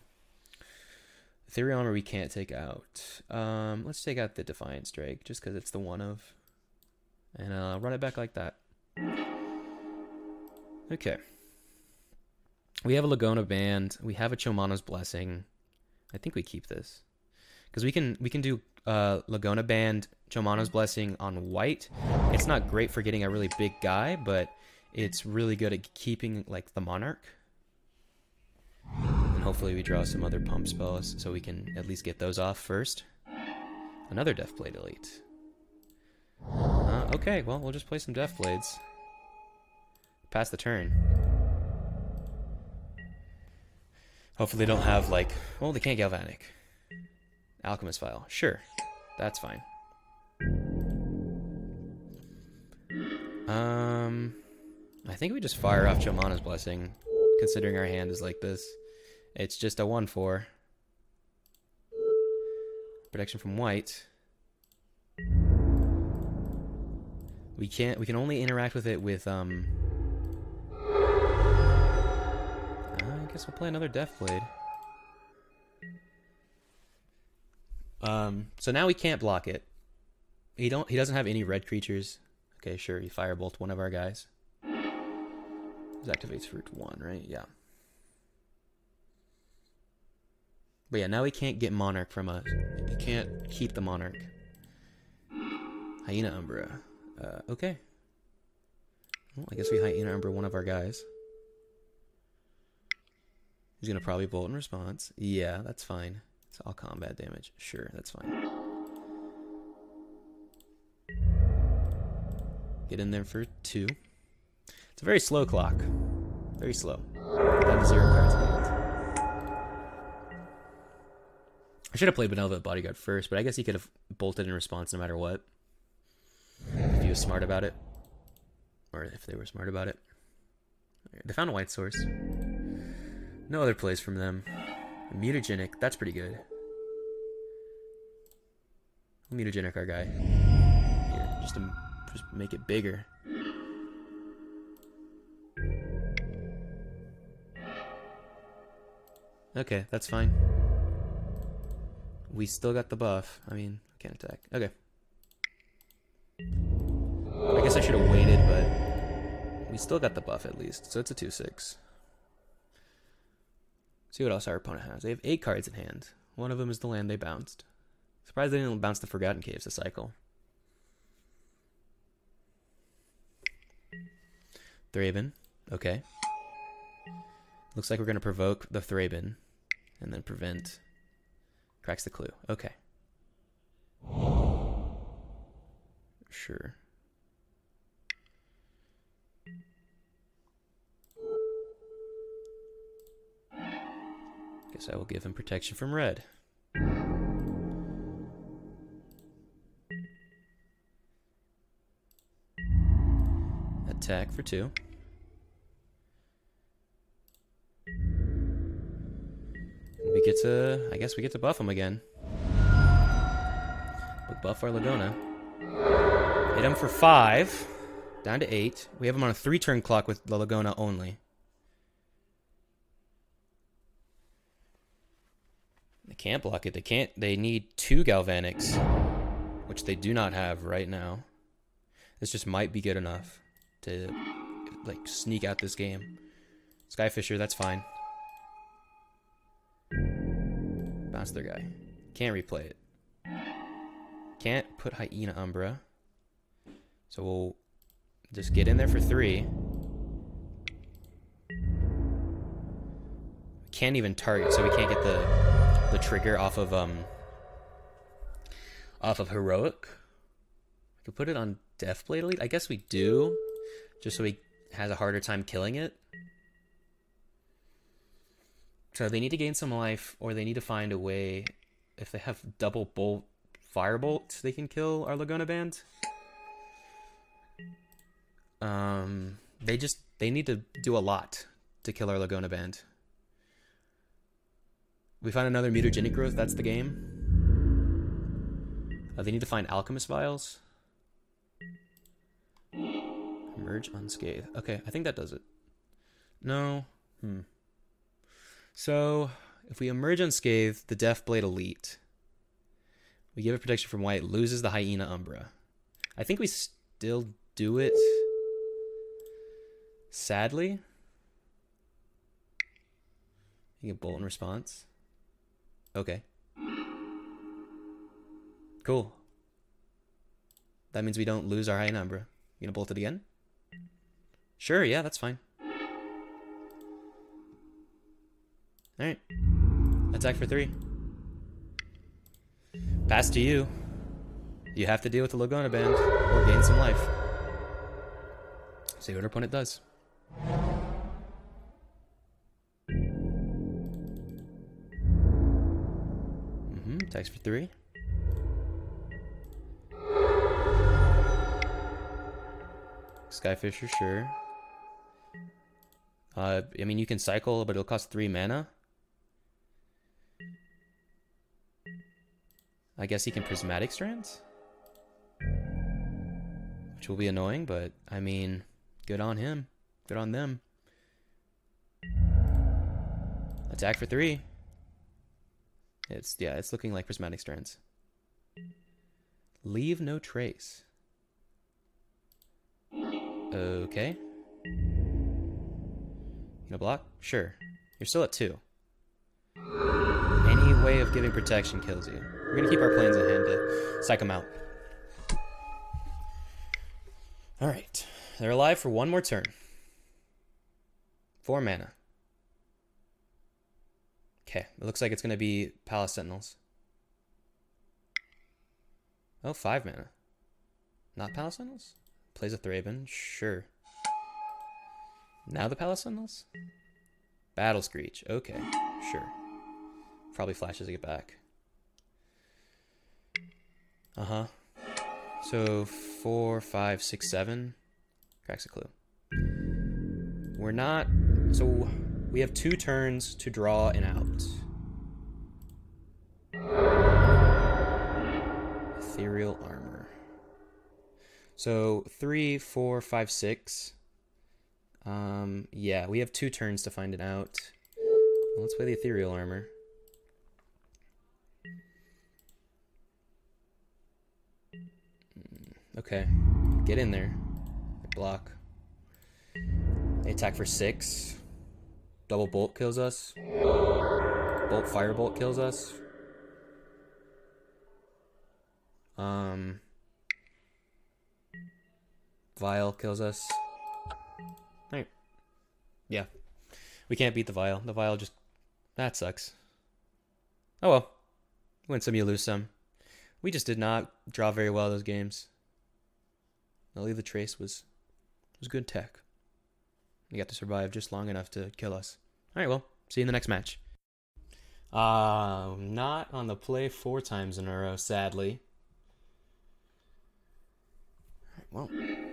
Ethereal Armor we can't take out. Let's take out the Defiant Strike just because it's the one of. And run it back like that. Okay. We have a Laguna Band. We have a Chomano's Blessing. I think we keep this. Because we can do Laguna Band, Chomano's Blessing on white. It's not great for getting a really big guy, but it's really good at keeping like the Monarch. And hopefully we draw some other pump spells so we can at least get those off first. Another Deathblade Elite. Okay, well, we'll just play some Deathblades. Pass the turn. Hopefully they don't have, like... Oh, they can't Galvanic. Alchemist File. Sure. That's fine. I think we just fire off Jomana's Blessing, considering our hand is like this. It's just a 1/4. Protection from white. We can only interact with it with I guess we'll play another Deathblade. So now we can't block it. He doesn't have any red creatures. Okay, sure, he firebolt one of our guys. This activates for 1, right? Yeah. But yeah, now he can't get Monarch from us. He can't keep the Monarch. Hyena Umbra. Okay. Well, I guess we Hyena Umbra one of our guys. He's gonna probably bolt in response. Yeah, that's fine. It's all combat damage. Sure, that's fine. Get in there for 2. It's a very slow clock. Very slow. Down to 0 cards in hand. I should have played Benevolent Bodyguard first, but I guess he could have bolted in response no matter what. If he was smart about it. Or if they were smart about it. They found a white source. No other plays from them. Mutagenic, that's pretty good. Mutagenic, our guy. Here, just make it bigger. Okay, that's fine. We still got the buff. I mean, I can't attack. Okay. I guess I should have waited, but we still got the buff at least. So it's a 2/6. See what else our opponent has. They have 8 cards in hand. One of them is the land they bounced. Surprised they didn't bounce the Forgotten Caves to cycle. Thraben. Okay. Looks like we're going to provoke the Thraben and then prevent. Cracks the clue. Okay. Sure. Guess I will give him protection from red. Attack for 2. We get to, I guess we get to buff him again. We'll buff our Lagona. Hit him for 5. Down to 8. We have him on a 3-turn clock with the Lagona only. They can't block it. They need 2 Galvanics, which they do not have right now. This just might be good enough to like sneak out this game. Skyfisher, that's fine. Bounce their guy. Can't replay it. Can't put Hyena Umbra. So we'll just get in there for 3. Can't even target, so we can't get the trigger off of Heroic. We could put it on Deathblade Elite. I guess we do, just so he has a harder time killing it. So they need to gain some life, or they need to find a way. If they have double bolt, firebolt, they can kill our Lagona Band. They need to do a lot to kill our Lagona Band. We found another mutagenic growth. That's the game. They need to find alchemist vials. Emerge unscathed. Okay, I think that does it. No. So, if we emerge unscathed, the Deathblade Elite, we give it protection from white, loses the Hyena Umbra. I think we still do it. Sadly. You get bolt in response. Okay. Cool. That means we don't lose our Hyena Umbra. You gonna bolt it again? Sure, yeah, that's fine. Alright. Attack for 3. Pass to you. You have to deal with the Lagona Band or gain some life. See what our opponent does. Attacks for 3. Skyfisher, sure. I mean, you can cycle, but it'll cost 3 mana. I guess he can Prismatic Strands, which will be annoying, but I mean, good on him. Good on them. Attack for 3. It's looking like Prismatic Strands. Leave no trace. Okay. You gonna block? Sure. You're still at 2. Any way of giving protection kills you. We're gonna keep our planes in hand to psych them out. Alright. They're alive for 1 more turn. 4 mana. Okay. It looks like it's gonna be Palace Sentinels. Oh, 5 mana. Not Palace Sentinels? Plays a Thraben? Sure. Now the Palace Sentinels? Battle Screech. Okay, sure. Probably flashes to get back. Uh-huh. So 4, 5, 6, 7. Cracks a clue. We're not... So we have 2 turns to draw an out. Ethereal Armor. So 3, 4, 5, 6. Yeah, we have 2 turns to find it out. Well, let's play the Ethereal Armor. Okay, get in there. Block. They attack for 6. Double Bolt kills us. Bolt Firebolt kills us. Vial kills us. Alright. Yeah. We can't beat the Vial. The Vial just... That sucks. Oh well. Win some, you lose some. We just did not draw very well those games. I'll leave the trace was good tech. You got to survive just long enough to kill us. Alright, well, see you in the next match. Not on the play 4 times in a row, sadly. Well,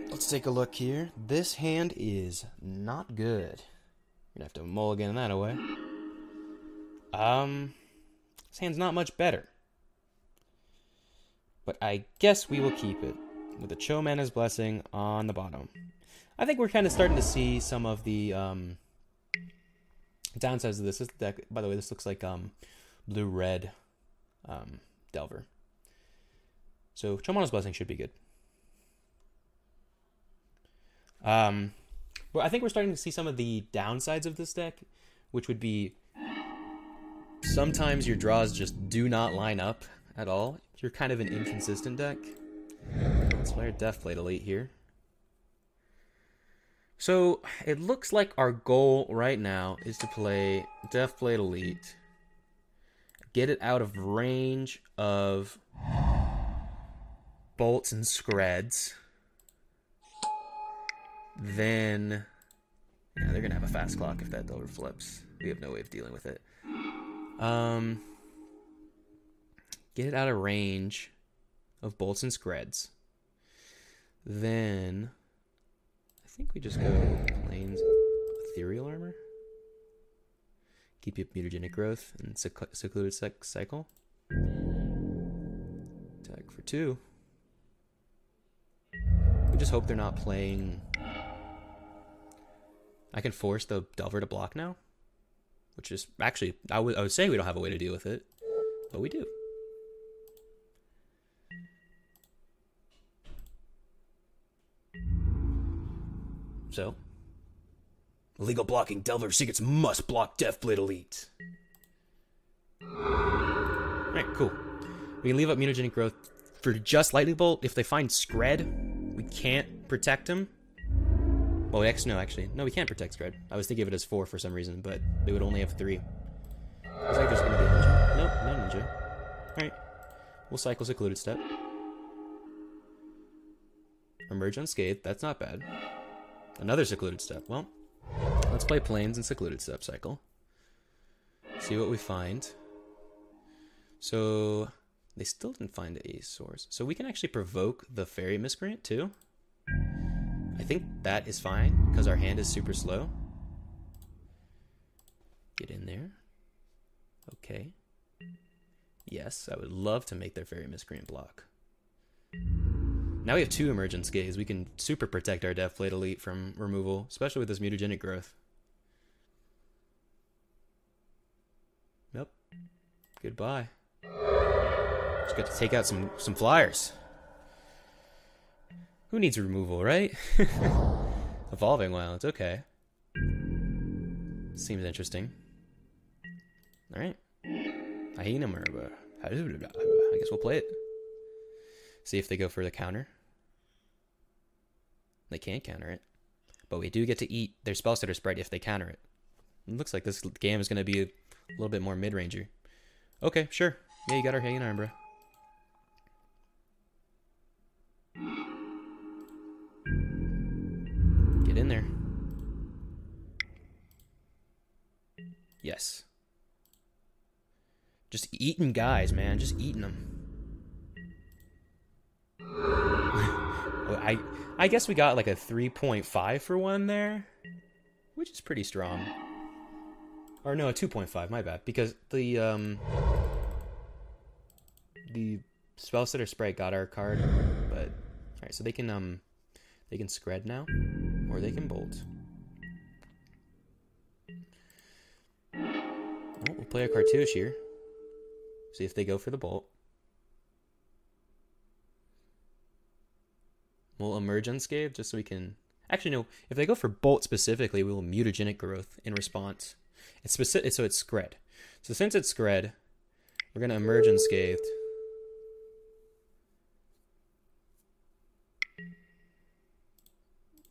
let's take a look here. This hand is not good. You're gonna have to mulligan that away. This hand's not much better. But I guess we will keep it with the Chomana's Blessing on the bottom. I think we're kind of starting to see some of the downsides of this. This deck, by the way, this looks like blue-red Delver. So Chomana's Blessing should be good. But I think we're starting to see some of the downsides of this deck, which would be sometimes your draws just do not line up at all. You're kind of an inconsistent deck. Let's play our Deathblade Elite here. So it looks like our goal right now is to play Deathblade Elite, get it out of range of bolts and screds. Then, yeah, they're gonna have a fast clock if that Delver flips. We have no way of dealing with it. Get it out of range of bolts and screds. Then, I think we just go planes Ethereal Armor. Keep up Mutagenic Growth and Secluded Cycle. Attack for 2. We just hope they're not playing... I can force the Delver to block now, which is actually, I would say we don't have a way to deal with it, but we do. So, illegal blocking Delver Secrets must block Deathblade Elite. Alright, cool. We can leave up Mutagenic Growth for just Lightning Bolt. If they find Scred, we can't protect him. Well, no, we can't protect Scred. I was thinking of it as 4 for some reason, but they would only have 3. Is that just going to be a ninja? Nope, not a ninja. Alright. We'll cycle Secluded Step. Emerge Unscathed. That's not bad. Another Secluded Step. Well, let's play Plains and Secluded Step cycle. See what we find. So, they still didn't find a source. So we can actually provoke the Fairy Miscreant too. I think that is fine, because our hand is super slow. Get in there. Okay. Yes, I would love to make their fairy miscreant block. Now we have 2 emergence gaze. We can super protect our Deathblade Elite from removal, especially with this mutagenic growth. Nope. Goodbye. Just got to take out some flyers. Who needs removal, right? Evolving Wilds, okay. Seems interesting. Alright. Hyena Merba. I guess we'll play it. See if they go for the counter. They can't counter it. But we do get to eat their Spellstutter Sprite if they counter it. It looks like this game is going to be a little bit more mid-ranger. Okay, sure. Yeah, you got our Hyena Merba. Get in there. Yes. Just eating guys, man. Just eating them. I guess we got like a 3.5 for one there, which is pretty strong. Or no, a 2.5. My bad, because the Spellstutter Sprite got our card, but all right, so they can scred now, or they can bolt. Well, we'll play a Cartouche here. See if they go for the bolt. We'll emerge unscathed just so we can... Actually, no. If they go for bolt specifically, we will mutagenic growth in response. It's specific, so it's scred. So since it's scred, we're going to emerge unscathed.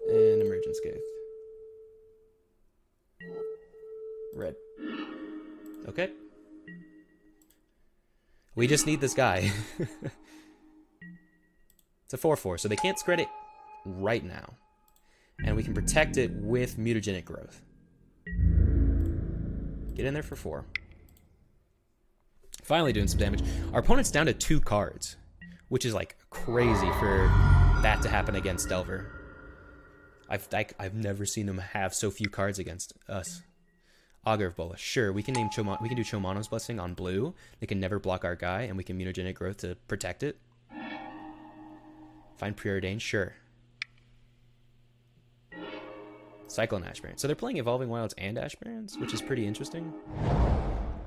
And emerge unscathed. Red. Okay. We just need this guy. It's a 4/4, so they can't scred it right now. And we can protect it with mutagenic growth. Get in there for 4. Finally doing some damage. Our opponent's down to 2 cards, which is like crazy for that to happen against Delver. I've never seen them have so few cards against us. Augur of Bola. Sure, we can do Chomano's Blessing on blue. They can never block our guy, and we can mutagenic growth to protect it. Find Preordained, sure. Cyclone Ashbarrens. So they're playing Evolving Wilds and Ashbarrens, which is pretty interesting.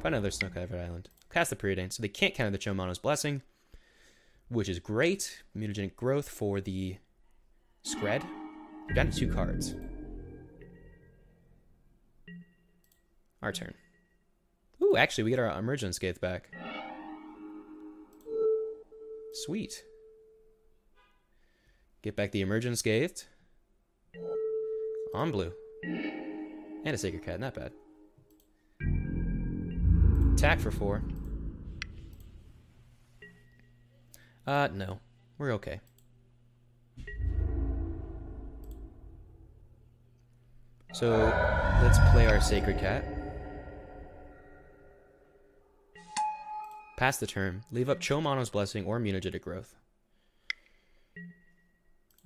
Find another Snow-Covered Island. Cast the Preordained, so they can't counter the Chomano's Blessing, which is great. Mutagenic growth for the Scred. We're down to 2 cards. Our turn. Ooh, actually, we get our Emergent Scathe back. Sweet. Get back the Emergent Scathed. On blue. And a Sacred Cat, not bad. Attack for 4. No. We're okay. So, let's play our Sacred Cat. Pass the turn. Leave up Chomano's Blessing or Mutagenic Growth.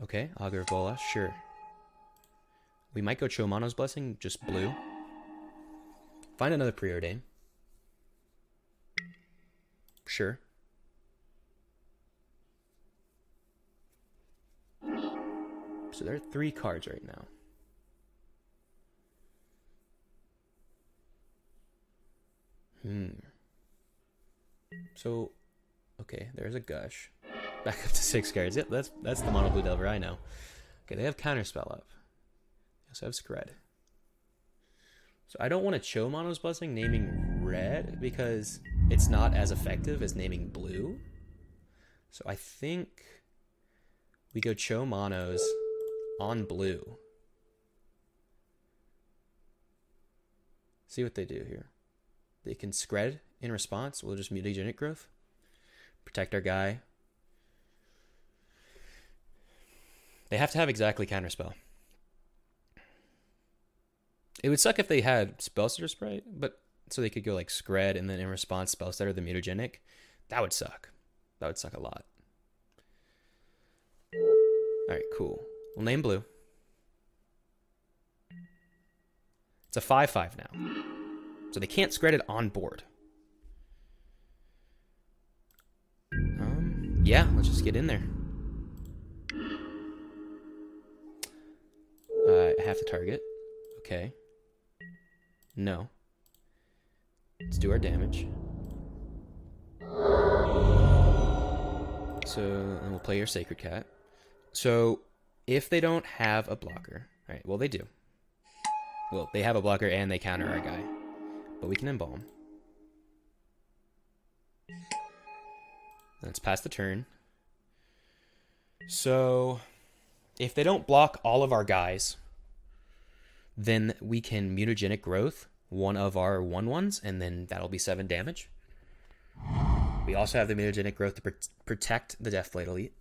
Okay, Augur of Bola, sure. We might go Chomano's Blessing, just blue. Find another Preordain. Sure. So there are 3 cards right now. So, okay, there's a Gush. Back up to 6 cards. Yep, that's the mono blue Delver I know. Okay, they have Counterspell up. They also have Scred. So I don't want to Chomano's Blessing naming red because it's not as effective as naming blue. So I think we go Chomano's on blue. See what they do here. They can Scred in response. We'll just Mutagenic Growth. Protect our guy. They have to have exactly Counterspell. It would suck if they had Spellstutter Sprite, but so they could go like Scred and then in response Spellstutter the Mutagenic. That would suck. That would suck a lot. Alright, cool. We'll name blue. It's a 5/5 now. So they can't spread it on board. Yeah, let's just get in there. I have to target. Okay. No. Let's do our damage. So, and we'll play your Sacred Cat. So, if they don't have a blocker... Alright, well, they do. Well, they have a blocker and they counter our guy. But we can embalm. Let's pass the turn. So, if they don't block all of our guys, then we can mutagenic growth one of our 1/1s, and then that'll be 7 damage. We also have the mutagenic growth to protect the Deathblade Elite.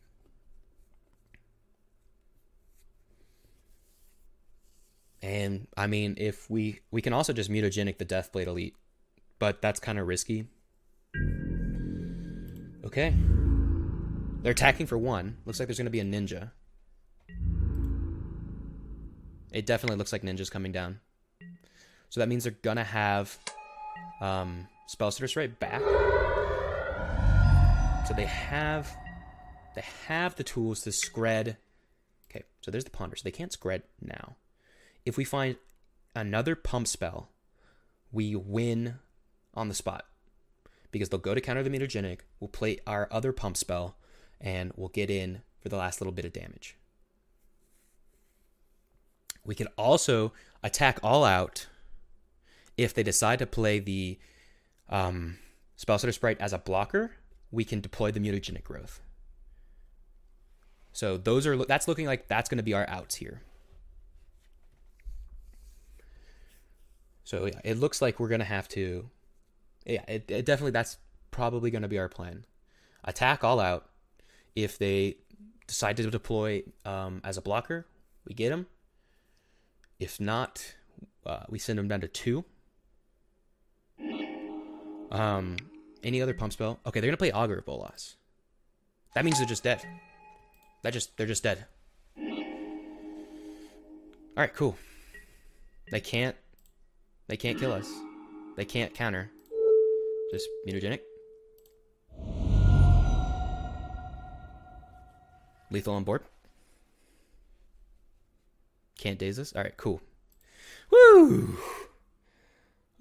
And, I mean, if we can also just mutagenic the Deathblade Elite, but that's kind of risky. Okay. They're attacking for 1. Looks like there's going to be a ninja. It definitely looks like ninja's coming down. So that means they're going to have Spellstorter's right back. So they have the tools to scred. Okay, so there's the Ponder. So they can't scred now. If we find another pump spell, we win on the spot. Because they'll go to counter the mutagenic, we'll play our other pump spell, and we'll get in for the last little bit of damage. We can also attack all out if they decide to play the Spellstutter Sprite as a blocker. We can deploy the mutagenic growth. So that's looking like that's going to be our outs here. So yeah, it looks like we're going to have to... Yeah, it definitely, that's probably going to be our plan. Attack all out. If they decide to deploy as a blocker, we get them. If not, we send them down to 2. Any other pump spell? Okay, they're going to play Augur Bolas. That means they're just dead. They're just dead. Alright, cool. They can't kill us. They can't counter. Just mutagenic. Lethal on board. Can't daze us. Alright, cool. Woo!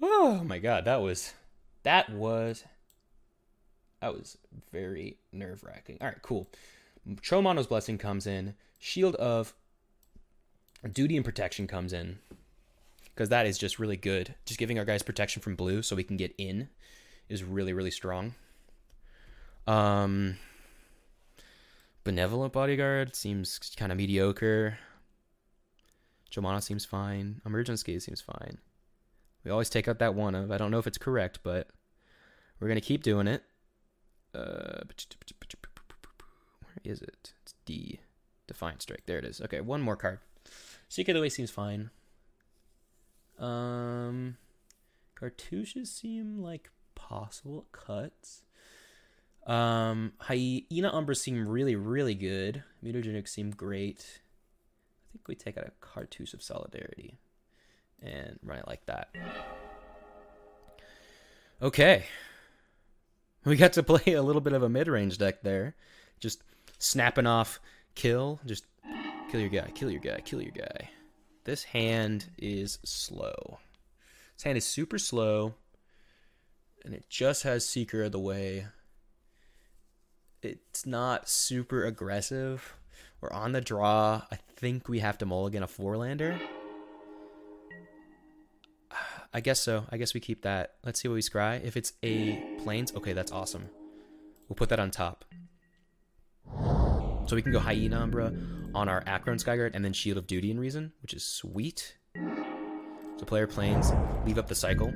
Oh my god, that was very nerve-wracking. Alright, cool. Chomano's Blessing comes in. Shield of Duty and Protection comes in. Because that is just really good. Just giving our guys protection from blue so we can get in is really, really strong. Benevolent Bodyguard seems kind of mediocre. Jomana seems fine. Emergence Gaze seems fine. We always take out that one of. I don't know if it's correct, but we're going to keep doing it. Where is it? It's D. Defiant Strike. There it is. Okay, one more card. Seeker of the Way seems fine. Cartouches seem like possible cuts. Hyena Umbra seem really, really good. Mutagenic seem great. I think we take out a Cartouche of Solidarity and run it like that. Okay. We got to play a little bit of a mid-range deck there. Just snapping off kill. Just kill your guy, kill your guy, kill your guy. This hand is slow. This hand is super slow. And it just has Seeker of the Way. It's not super aggressive. We're on the draw. I think we have to mulligan a 4-lander. I guess so. I guess we keep that. Let's see what we scry. If it's a plains, okay, that's awesome. We'll put that on top. So we can go Hyena Umbra on our Akron Skyguard and then Shield of Duty and Reason, which is sweet. So player plains, leave up the cycle.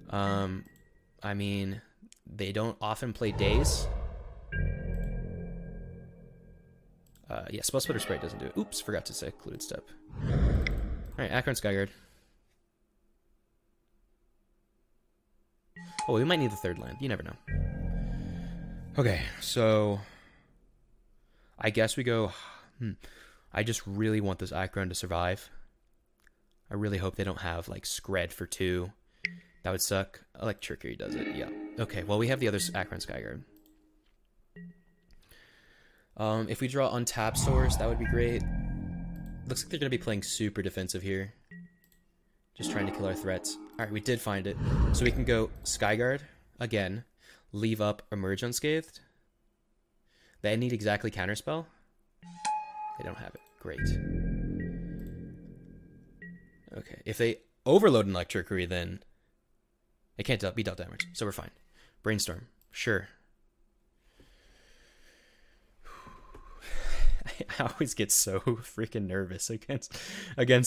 I mean, they don't often play Daze. Yeah, Spell Splitter Sprite doesn't do it. Oops, forgot to say Occluded Step. Alright, Akron Skyguard. Oh, we might need the 3rd land. You never know. Okay, so I guess we go... I just really want this Akron to survive. I really hope they don't have like Scred for 2. That would suck. Electricity does it. Yeah. Okay. Well, we have the other Akron Skyguard. If we draw untap source, that would be great. Looks like they're gonna be playing super defensive here. Just trying to kill our threats. All right, we did find it. So we can go Skyguard again. Leave up Emerge Unscathed. They need exactly Counterspell. They don't have it. Great. Okay, if they overload an Electricity, then it can't be dealt damage, so we're fine. Brainstorm, sure. I always get so freaking nervous against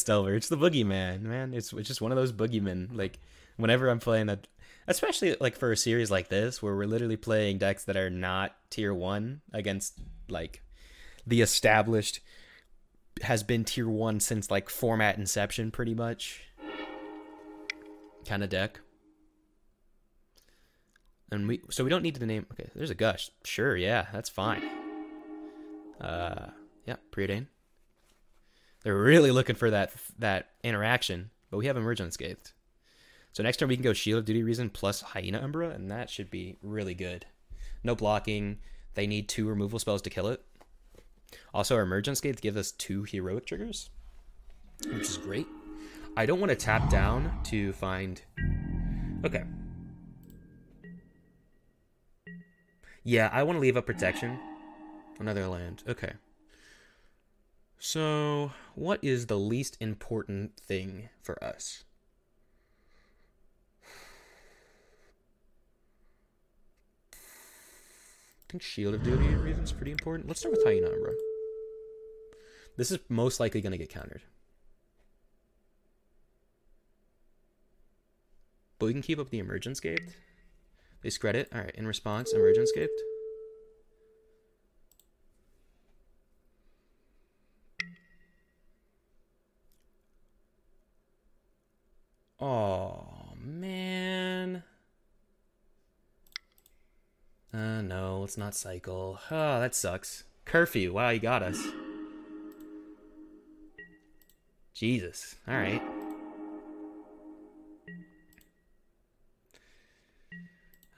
Delver. It's the boogeyman, man. It's just one of those boogeymen. Like, whenever I'm playing that, especially like for a series like this, where we're literally playing decks that are not tier 1 against like the established, has been tier 1 since like format inception, pretty much, kind of deck. And we don't need to name. Okay, there's a Gush. Sure, yeah, that's fine. Yeah, Preordain. They're really looking for that interaction, but we have Emerge Unscathed. So next turn we can go Shield of Duty Reason plus Hyena Umbra, and that should be really good. No blocking. They need 2 removal spells to kill it. Also, our Emerge Unscathed gives us 2 heroic triggers, which is great. I don't want to tap down to find... Okay. Yeah, I want to leave up Protection. Another land. Okay. So, what is the least important thing for us? I think Shield of Duty Reason is pretty important. Let's start with Hyena Umbra. This is most likely going to get countered. But we can keep up the Emerge Unscathed. They Scred it. Alright, in response, Emerge Unscathed. Oh, man. No, let's not cycle. Oh, that sucks. Curfew. Wow, you got us. Jesus. Alright.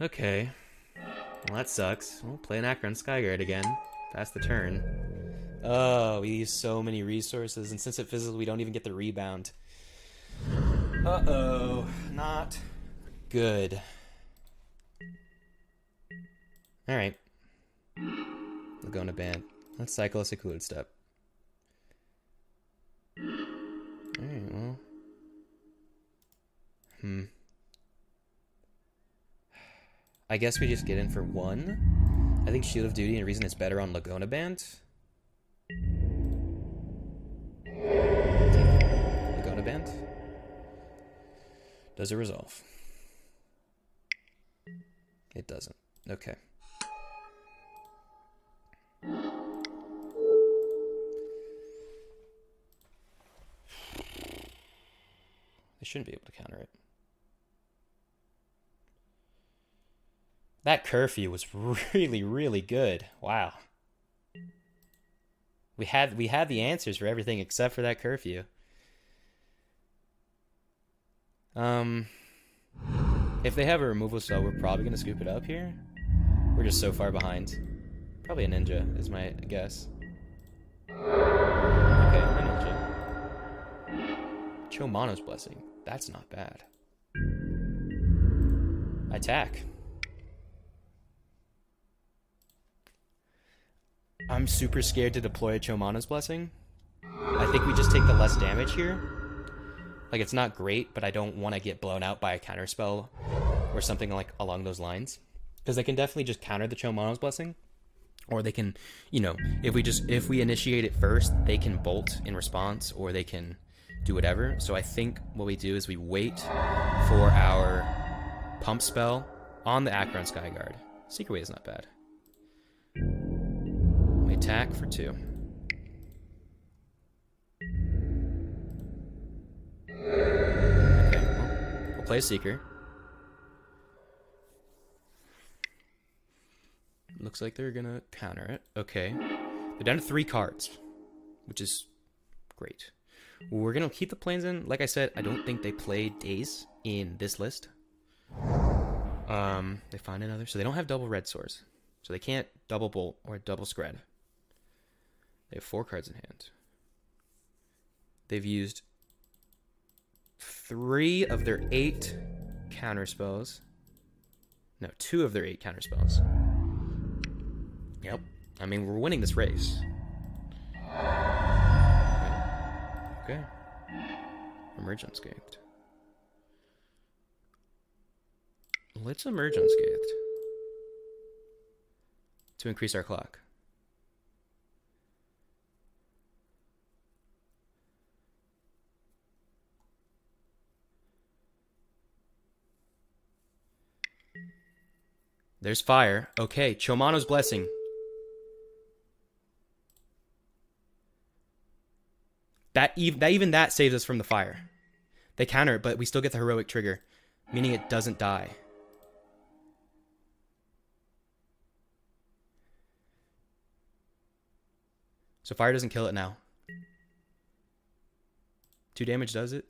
Okay. Well, that sucks. We'll play an Akron Skyguard again. Pass the turn. Oh, we use so many resources, and since it fizzles, we don't even get the rebound. Uh-oh. Not good. Alright. Laguna Band. Let's cycle a Secluded Step. Alright, well. I guess we just get in for 1. I think Shield of Duty and Reason is better on Laguna Band. Laguna Band. Does it resolve? It doesn't. Okay. They shouldn't be able to counter it. That Curfew was really, really good. Wow. We had the answers for everything except for that Curfew. If they have a removal spell, we're probably gonna scoop it up here. We're just so far behind. Probably a ninja is my guess. Okay, a ninja. Chomano's Blessing. That's not bad. Attack. I'm super scared to deploy a Chomano's Blessing. I think we just take the less damage here. Like, it's not great, but I don't want to get blown out by a counterspell or something like along those lines. Because they can definitely just counter the Chomano's Blessing. Or they can, you know, if we initiate it first, they can bolt in response, or they can do whatever. So I think what we do is we wait for our pump spell on the Akron Skyguard. Secret Way is not bad. We attack for 2. Okay, well, we'll play a Seeker. Looks like they're gonna counter it. Okay. They're down to 3 cards, which is great. We're going to keep the planes in. Like I said, I don't think they play Daze in this list. They find another. So they don't have double red swords. So they can't double bolt or double scred. They have 4 cards in hand. They've used 3 of their 8 counter spells. No, 2 of their 8 counter spells. Yep. I mean, we're winning this race. Okay. Emerge unscathed. Let's emerge unscathed. To increase our clock. There's fire. Okay, Chomano's Blessing. Even that saves us from the fire. They counter it, but we still get the heroic trigger, meaning it doesn't die. So fire doesn't kill it now. 2 damage does it.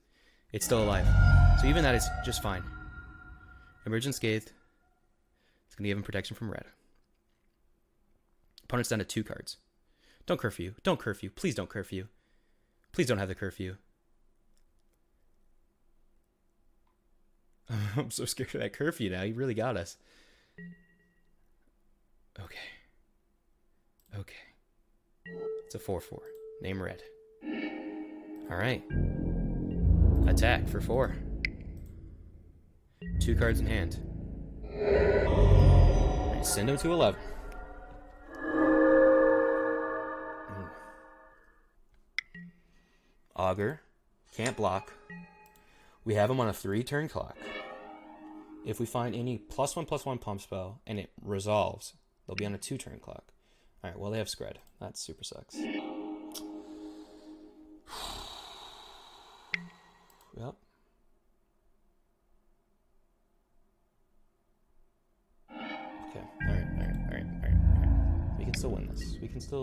It's still alive. So even that is just fine. Emergent Scathed. It's going to give him protection from red. Opponent's down to 2 cards. Don't curfew. Don't curfew. Please don't curfew. Please don't have the curfew. I'm so scared of that curfew now. He really got us. Okay. Okay. It's a 4/4. Name red. Alright. Attack for 4. 2 cards in hand. Alright, send him to 11. Augur. Can't block. We have him on a 3-turn clock. If we find any +1/+1 pump spell and it resolves, they'll be on a 2-turn clock. Alright, well they have Scred. That super sucks. Yep. Okay. Alright. We can still win this.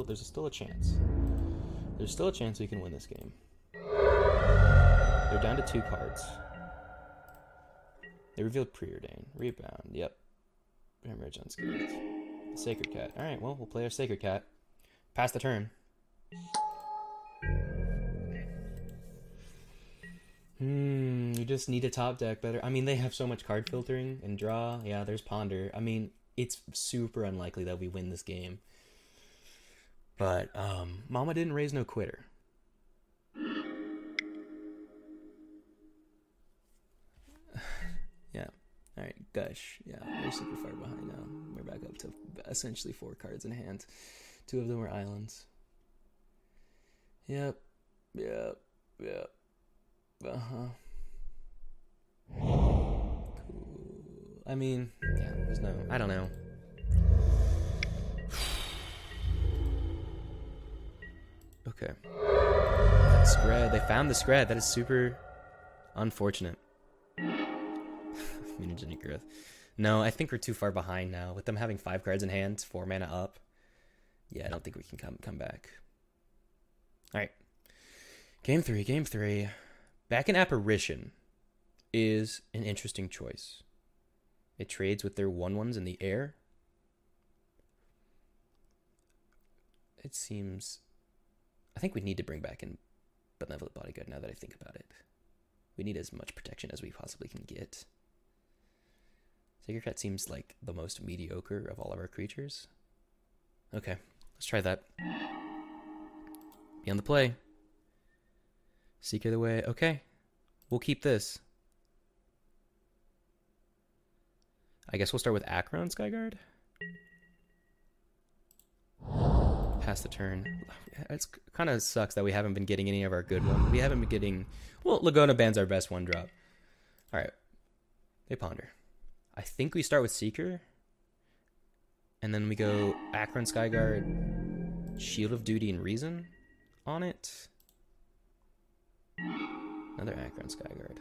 There's still a chance. There's still a chance we can win this game. They're down to 2 cards. They revealed Preordain. Rebound. Yep. Emerge unscathed. Sacred Cat. Alright, well, we'll play our Sacred Cat. Pass the turn. You just need a top deck better. I mean, they have so much card filtering and draw. Yeah, there's Ponder. I mean, it's super unlikely that we win this game. But, Mama didn't raise no quitter. Yeah. Alright, Gush. Yeah, we're super far behind now. We're back up to essentially 4 cards in hand. 2 of them were islands. Yep. Uh-huh. Cool. I mean, yeah, there's no... I don't know. Okay. That Scred. They found the Scred. That is super unfortunate. Mutagenic Growth. No, I think we're too far behind now. With them having 5 cards in hand, 4 mana up. Yeah, I don't think we can come back. Alright. Game 3. Back in Apparition is an interesting choice. It trades with their 1/1s in the air. It seems... I think we need to bring back in Benevolent Bodyguard now that I think about it. We need as much protection as we possibly can get. Sacred Cat seems like the most mediocre of all of our creatures. Okay, let's try that. Be on the play. Seeker the way. Okay, we'll keep this. I guess we'll start with Akron Skyguard. Pass the turn. It kind of sucks that we haven't been getting any of our good ones. We haven't been getting... Well, Laguna Band's our best 1-drop. Alright. They ponder. I think we start with Seeker. And then we go Akron Skyguard, Shield of Duty and Reason on it. Another Akron Skyguard.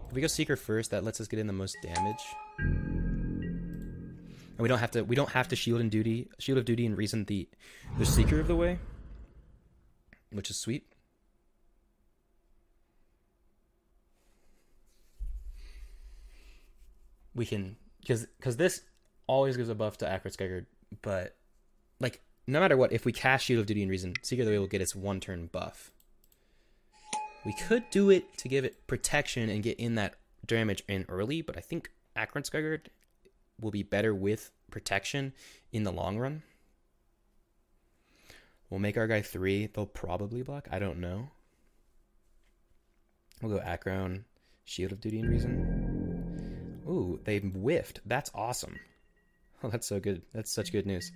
If we go Seeker first, that lets us get in the most damage. And we don't have to Shield of Duty and Reason the Seeker of the way. Which is sweet. we can, because this always gives a buff to Akron Skyguard, but like no matter what, if we cast Shield of Duty and Reason, Seeker of the Way will get its 1-turn buff. We could do it to give it protection and get in that damage in early, but I think Akron Skyguard will be better with protection in the long run. We'll make our guy 3. They'll probably block. I don't know. We'll go Akron, Shield of Duty and Reason. Ooh, they whiffed. That's awesome. Oh, that's so good. That's such good news.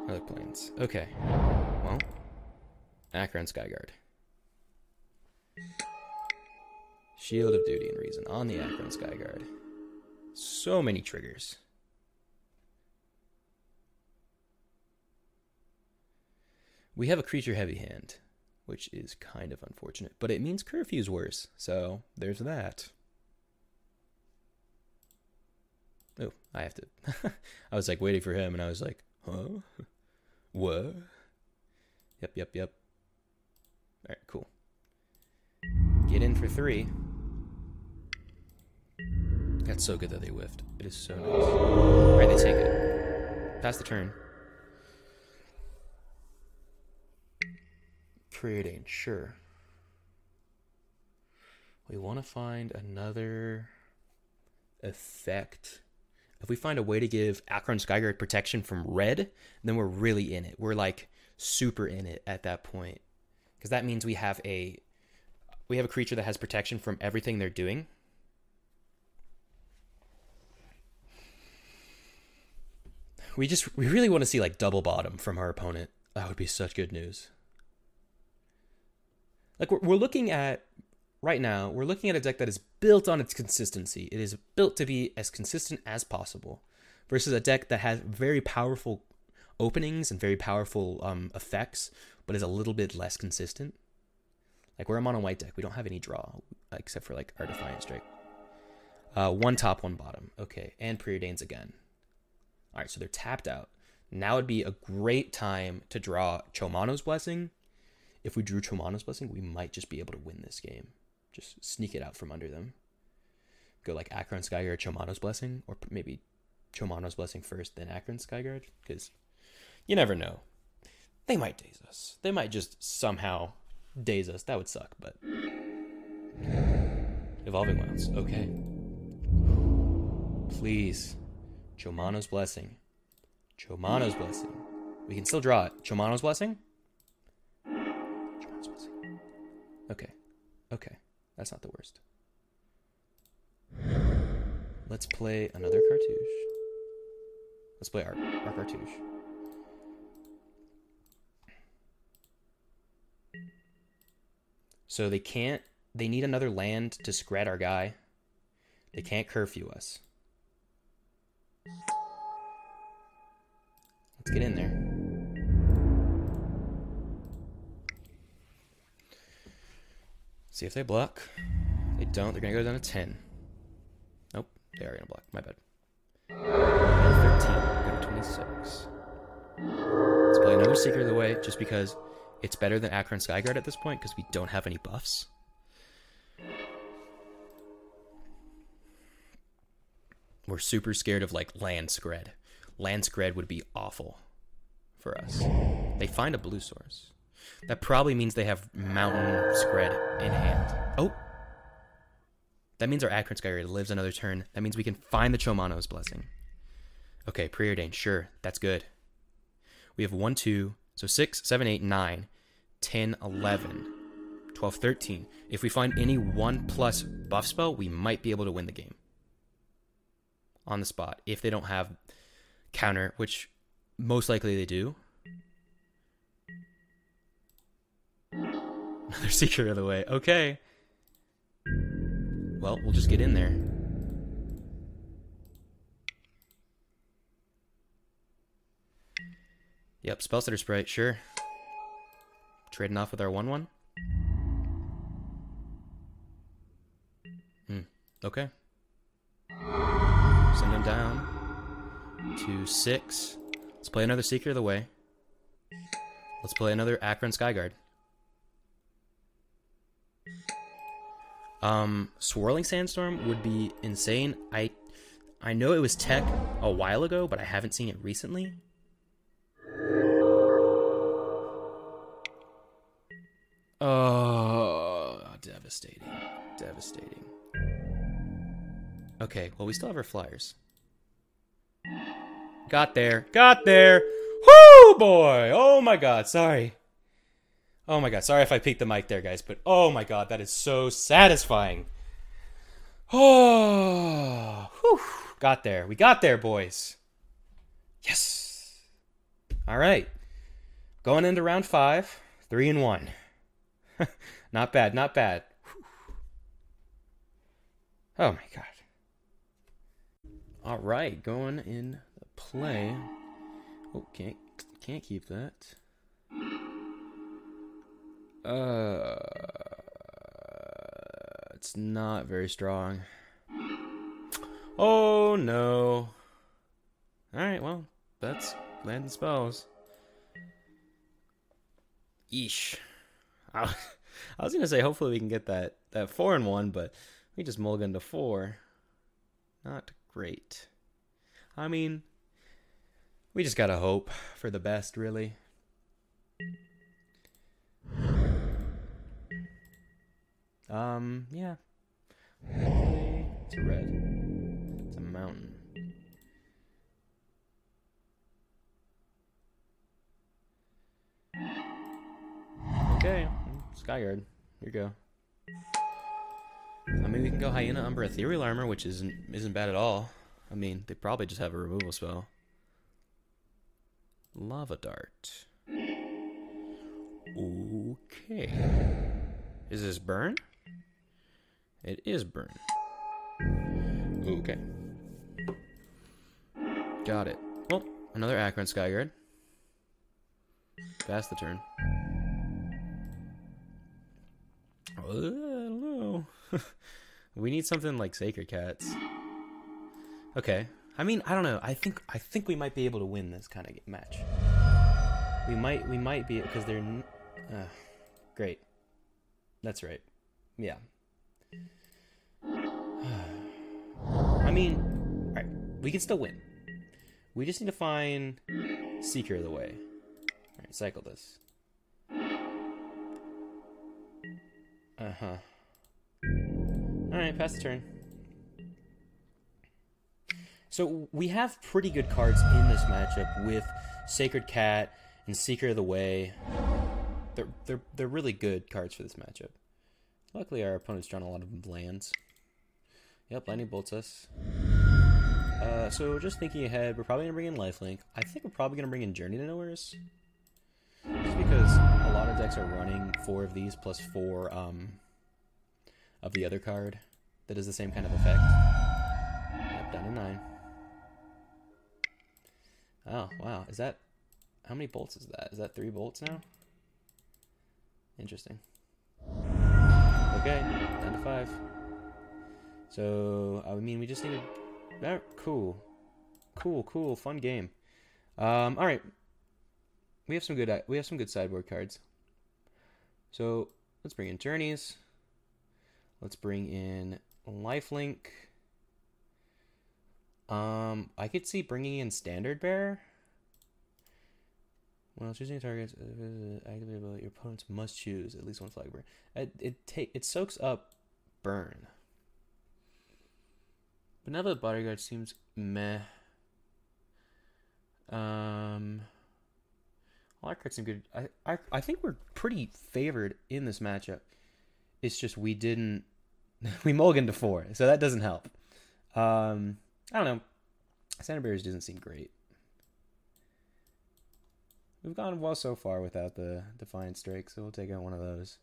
Other planes. Okay. Well, Akron Skyguard. Shield of Duty and Reason on the Akron Skyguard. So many triggers. We have a creature heavy hand, which is kind of unfortunate, but it means curfew's worse, so there's that. Oh, I have to. I was like waiting for him, and I was like, huh? What? Yep. All right, cool. Get in for 3. That's so good that they whiffed. It is so nice. All right, they take it. Pass the turn. Preordain, sure. We want to find another effect. If we find a way to give Akron Skyguard protection from red, then we're really in it. We're like super in it at that point. Because that means we have a creature that has protection from everything they're doing. We really want to see like double bottom from our opponent. That would be such good news. Like we're looking at right now, we're looking at a deck that is built on its consistency. It is built to be as consistent as possible versus a deck that has very powerful openings and very powerful effects, but is a little bit less consistent. Like we're a mono white deck. We don't have any draw except for like our Defiant Strike. 1 top, 1 bottom. Okay, and Preordains again. All right, so they're tapped out. Now would be a great time to draw Chomano's Blessing. If we drew Chomano's Blessing, we might just be able to win this game. Just sneak it out from under them. Go like Akron Skyguard, Chomano's Blessing, or maybe Chomano's Blessing first, then Akron Skyguard, because you never know. They might daze us. They might just somehow daze us. That would suck, but... Evolving Wilds. Okay. Please. Chomano's Blessing. Chomano's Blessing. We can still draw it. Chomano's Blessing? Chomano's Blessing. Okay. That's not the worst. Let's play another cartouche. Let's play our cartouche. So they need another land to scred our guy. They can't curfew us. Let's get in there. See if they block. If they don't, they're going to go down to 10. Nope, they are going to block. My bad. 13, go to 26. Let's play another Seeker of the Way, just because it's better than Akron Skyguard at this point, because we don't have any buffs. We're super scared of, like, land scred. Land scred would be awful for us. They find a blue source. That probably means they have mountain scred in hand. Oh! That means our Akron Skyguard lives another turn. That means we can find the Chomano's Blessing. Okay, Preordain, sure. That's good. We have 1, 2, so 6, 7, 8, 9, 10, 11, 12, 13. If we find any 1+ buff spell, we might be able to win the game. On the spot. If they don't have counter, which most likely they do. Another Seeker of the Way. Okay. Well, we'll just get in there. Yep, Spellstutter Sprite, sure. Trading off with our 1/1. Okay. Send him down to 6. Let's play another Seeker of the Way. Let's play another Akron Skyguard. Swirling Sandstorm would be insane. I know it was tech a while ago, but I haven't seen it recently. Oh, devastating. Devastating. Okay, well, we still have our flyers. Got there. Got there. Whoo, boy. Oh, my God. Sorry. Oh, my God. Sorry if I peeked the mic there, guys, but oh, my God. That is so satisfying. Oh, whew. Got there. We got there, boys. Yes. All right. Going into round 5. 3-1. Not bad. Not bad. Oh, my God. All right, going in the play. Oh, can't keep that. It's not very strong. Oh no. All right, well, that's landing spells. Yeesh. I was gonna say hopefully we can get that 4-1, but we just mulliganed to 4. Not great. I mean, we just gotta hope for the best, really. Yeah. Hopefully it's a red. It's a mountain. Okay, Skyguard. Here you go. I mean, we can go Hyena, Umbra, Ethereal Armor, which isn't bad at all. I mean, they probably just have a removal spell. Lava Dart. Okay. Is this burn? It is burn. Okay. Got it. Well, another Akron Skyguard. Pass the turn. I don't know. We need something like Sacred Cats. Okay. I mean, I don't know. I think we might be able to win this kind of match. We might be, because they're great. That's right. Yeah. I mean, all right. We can still win. We just need to find Seeker of the Way. All right, cycle this. Uh-huh. Alright, pass the turn. So we have pretty good cards in this matchup with Sacred Cat and Seeker of the Way. They're really good cards for this matchup. Luckily our opponent's drawn a lot of lands. Yep, Lightning bolts us. So just thinking ahead, we're probably going to bring in Lifelink. I think we're probably going to bring in Journey to Nowheres. Just because a lot of decks are running 4 of these plus 4 of the other card that does the same kind of effect. Yep, down to 9. Oh, wow. Is that... How many bolts is that? Is that 3 bolts now? Interesting. Okay, down to 5. So, I mean, we just need to... Cool. Cool. Fun game. Alright. We have some good sideboard cards. So let's bring in Journeys. Let's bring in Lifelink. I could see bringing in Standard Bearer. Well, choosing targets, activate ability, your opponents must choose at least one flag burn. It soaks up burn. But now the bodyguard seems meh. All our cards seem good. I think we're pretty favored in this matchup. It's just we didn't... we mulliganed to 4, so that doesn't help. I don't know. Standard Bearers doesn't seem great. We've gone well so far without the Defiant Strike, so we'll take out one of those.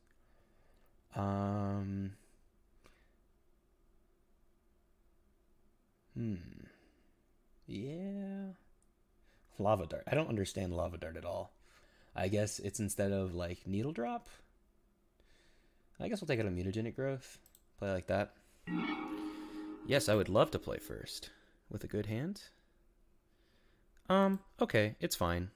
Yeah. Lava Dart. I don't understand Lava Dart at all. I guess it's instead of, like, Needle Drop? I guess we'll take out a Mutagenic Growth. Play like that. Yes, I would love to play first. With a good hand. Okay, it's fine.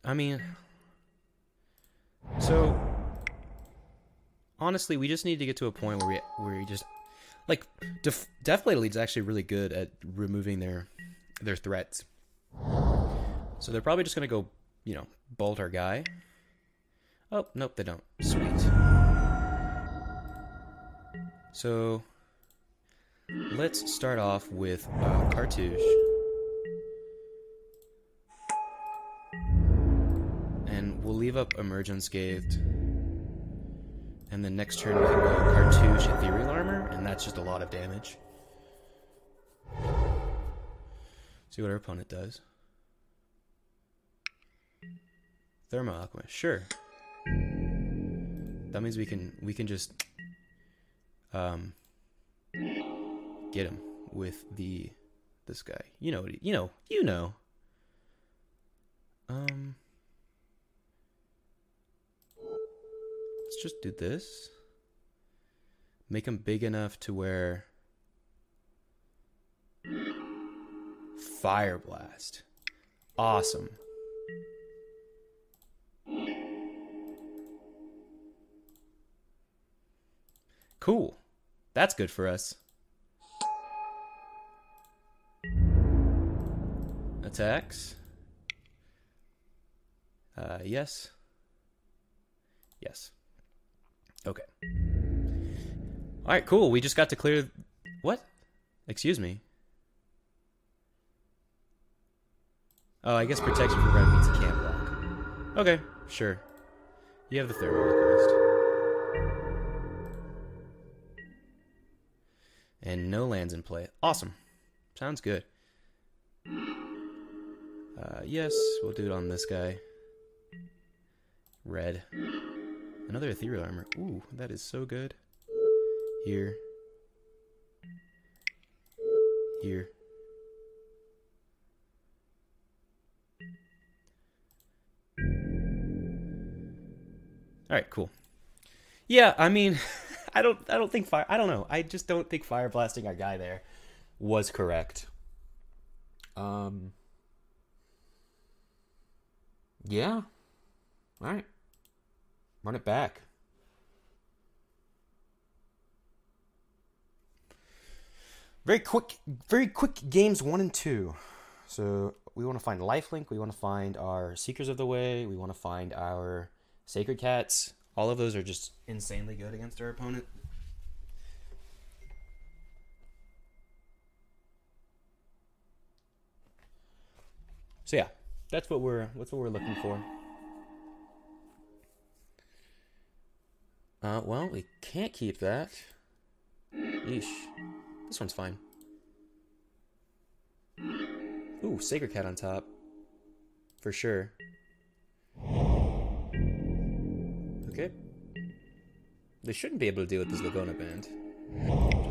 I mean, so honestly, we just need to get to a point where we just like Deathblade Elite's actually really good at removing their threats. So they're probably just gonna go, you know, bolt our guy. Oh nope, they don't. Sweet. So let's start off with Cartouche. And we'll leave up Emerge Unscathed. And then next turn we can go Cartouche Ethereal Armor, and that's just a lot of damage. See what our opponent does. Thermo Alchemist, sure. That means we can just get him with this guy. You know. Let's just do this. Make him big enough to where Fire Blast. Awesome. Cool. That's good for us. Attacks. Yes. Yes. Okay. Alright, cool. We just got to clear... What? Excuse me. Oh, I guess protection for red means it can't block. Okay, sure. You have the Thermal Alchemist. And no lands in play. Awesome. Sounds good. Yes, we'll do it on this guy. Red. Another Ethereal Armor. Ooh, that is so good. Here. Here. Alright, cool. Yeah, I mean, I don't think I don't know. I just don't think fire blasting our guy there was correct. Yeah. Alright. Run it back. Very quick games 1 and 2. So we want to find Lifelink, we want to find our Seekers of the Way, we want to find our Sacred Cats. All of those are just insanely good against our opponent. So yeah, that's what we're looking for. Well, we can't keep that. Yeesh. This one's fine. Ooh, Sacred Cat on top. For sure. Okay. They shouldn't be able to deal with this Laguna Band.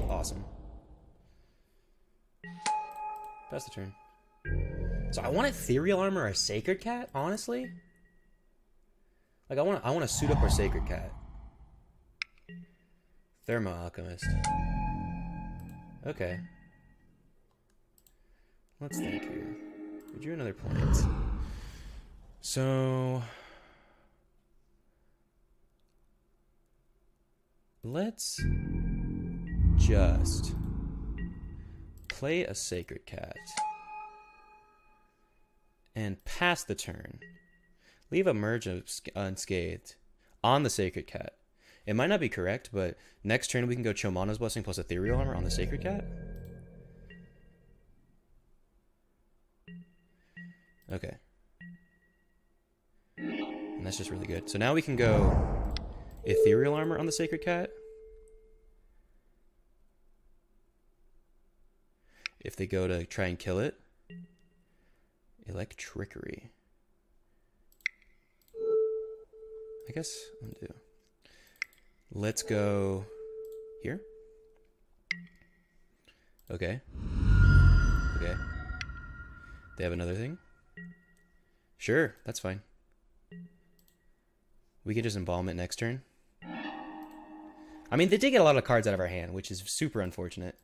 Awesome. Pass the turn. So I want Ethereal Armor or Sacred Cat, honestly. Like I want to suit up our Sacred Cat. Thermo Alchemist. Okay. Let's think here. We drew another planet. So let's just play a Sacred Cat and pass the turn. Leave a Merge Unscathed on the Sacred Cat. It might not be correct, but next turn we can go Chomano's Blessing plus Ethereal Armor on the Sacred Cat. Okay. And that's just really good. So now we can go Ethereal Armor on the Sacred Cat. If they go to try and kill it, Electrickery. I guess undo. Let's go here. Okay. Okay. They have another thing? Sure, that's fine. We can just embalm it next turn. I mean, they did get a lot of cards out of our hand, which is super unfortunate.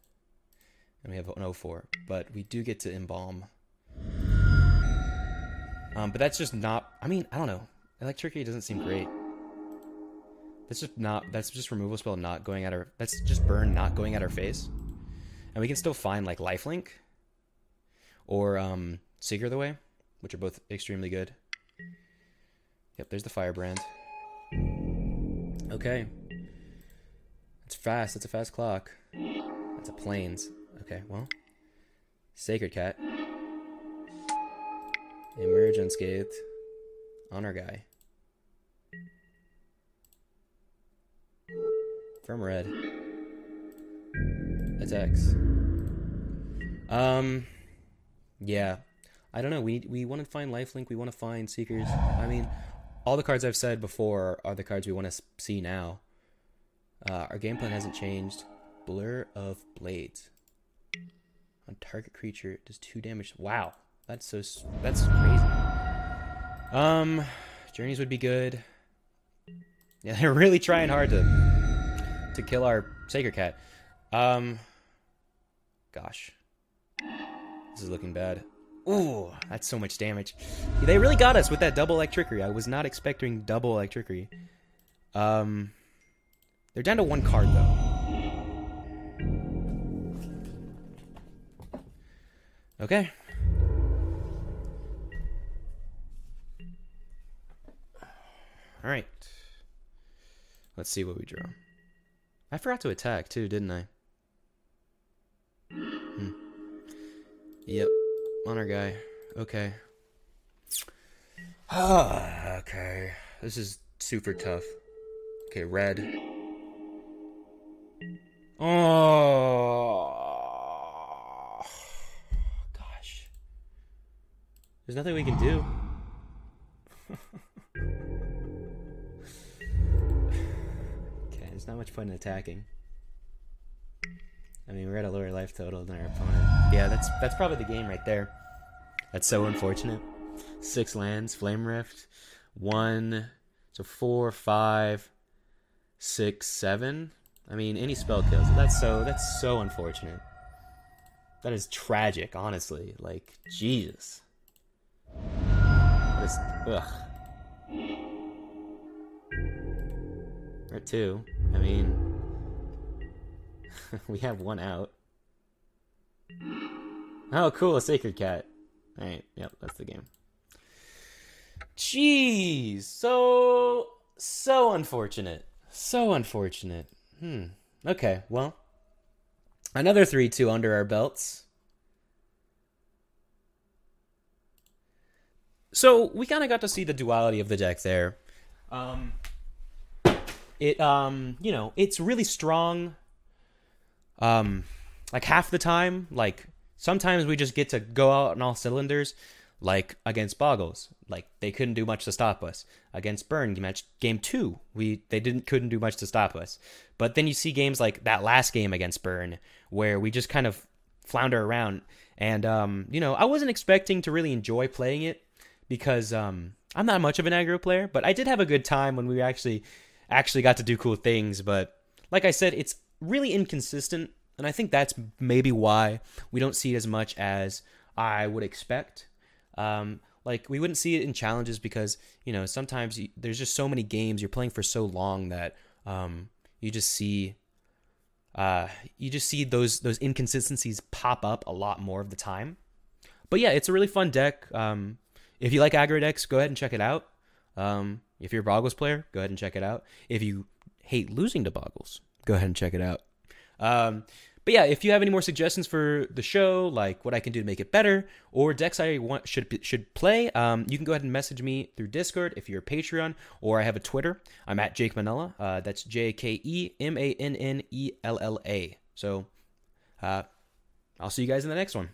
And we have an 0-4, but we do get to embalm. But that's just not... I mean, I don't know. Electricity doesn't seem great. That's just not... That's just removal spell not going at our... That's just burn not going at our face. And we can still find, like, Lifelink. Or, Seeker the Way. Which are both extremely good. Yep, there's the Firebrand. Okay. It's fast. That's a fast clock. That's a Plains. Okay, well. Sacred Cat. Emerge unscathed. On our guy. From red. Attacks. Yeah. I don't know. We want to find Lifelink. We want to find Seekers. I mean, all the cards I've said before are the cards we want to see now. Our game plan hasn't changed. Blur of Blades. On target creature does 2 damage. Wow. That's crazy. Journeys would be good. Yeah, they're really trying hard to kill our Sacred Cat. Gosh. This is looking bad. Ooh, that's so much damage. They really got us with that double Electrickery. I was not expecting double Electrickery. They're down to 1 card, though. Okay. Alright. Let's see what we draw. I forgot to attack, too, didn't I? Yep. On our guy. Okay. Okay. This is super tough. Okay, red. Oh. Gosh. There's nothing we can do. Okay, there's not much point in attacking. I mean, we're at a lower life total than our opponent. Yeah, that's probably the game right there. That's so unfortunate. 6 lands, Flame Rift, 1, so 4, 5, 6, 7. I mean, any spell kills. That's so unfortunate. That is tragic, honestly. Like, Jesus. That is, ugh. Or 2. I mean, we have 1 out. Oh, cool, a Sacred Cat. Alright, yep, that's the game. Jeez, so unfortunate. So unfortunate. Okay, well, another 3-2 under our belts. So, we kind of got to see the duality of the deck there. You know, it's really strong. Like half the time, like sometimes we just get to go out on all cylinders, like against Boggles. Like they couldn't do much to stop us. Against Burn, game 2, they couldn't do much to stop us. But then you see games like that last game against Burn, where we just kind of flounder around. And you know, I wasn't expecting to really enjoy playing it because I'm not much of an aggro player, but I did have a good time when we actually got to do cool things. But like I said, it's really inconsistent, and I think that's maybe why we don't see it as much as I would expect. Like we wouldn't see it in challenges because, you know, sometimes there's just so many games you're playing for so long that you just see those inconsistencies pop up a lot more of the time. But yeah, it's a really fun deck. If you like aggro decks, go ahead and check it out. If you're a Boggles player, go ahead and check it out. If you hate losing to Boggles, go ahead and check it out. But yeah, if you have any more suggestions for the show, like what I can do to make it better, or decks I want should play, you can go ahead and message me through Discord if you're a Patreon, or I have a Twitter. I'm at Jake Manella. That's JakeMannella. So I'll see you guys in the next one.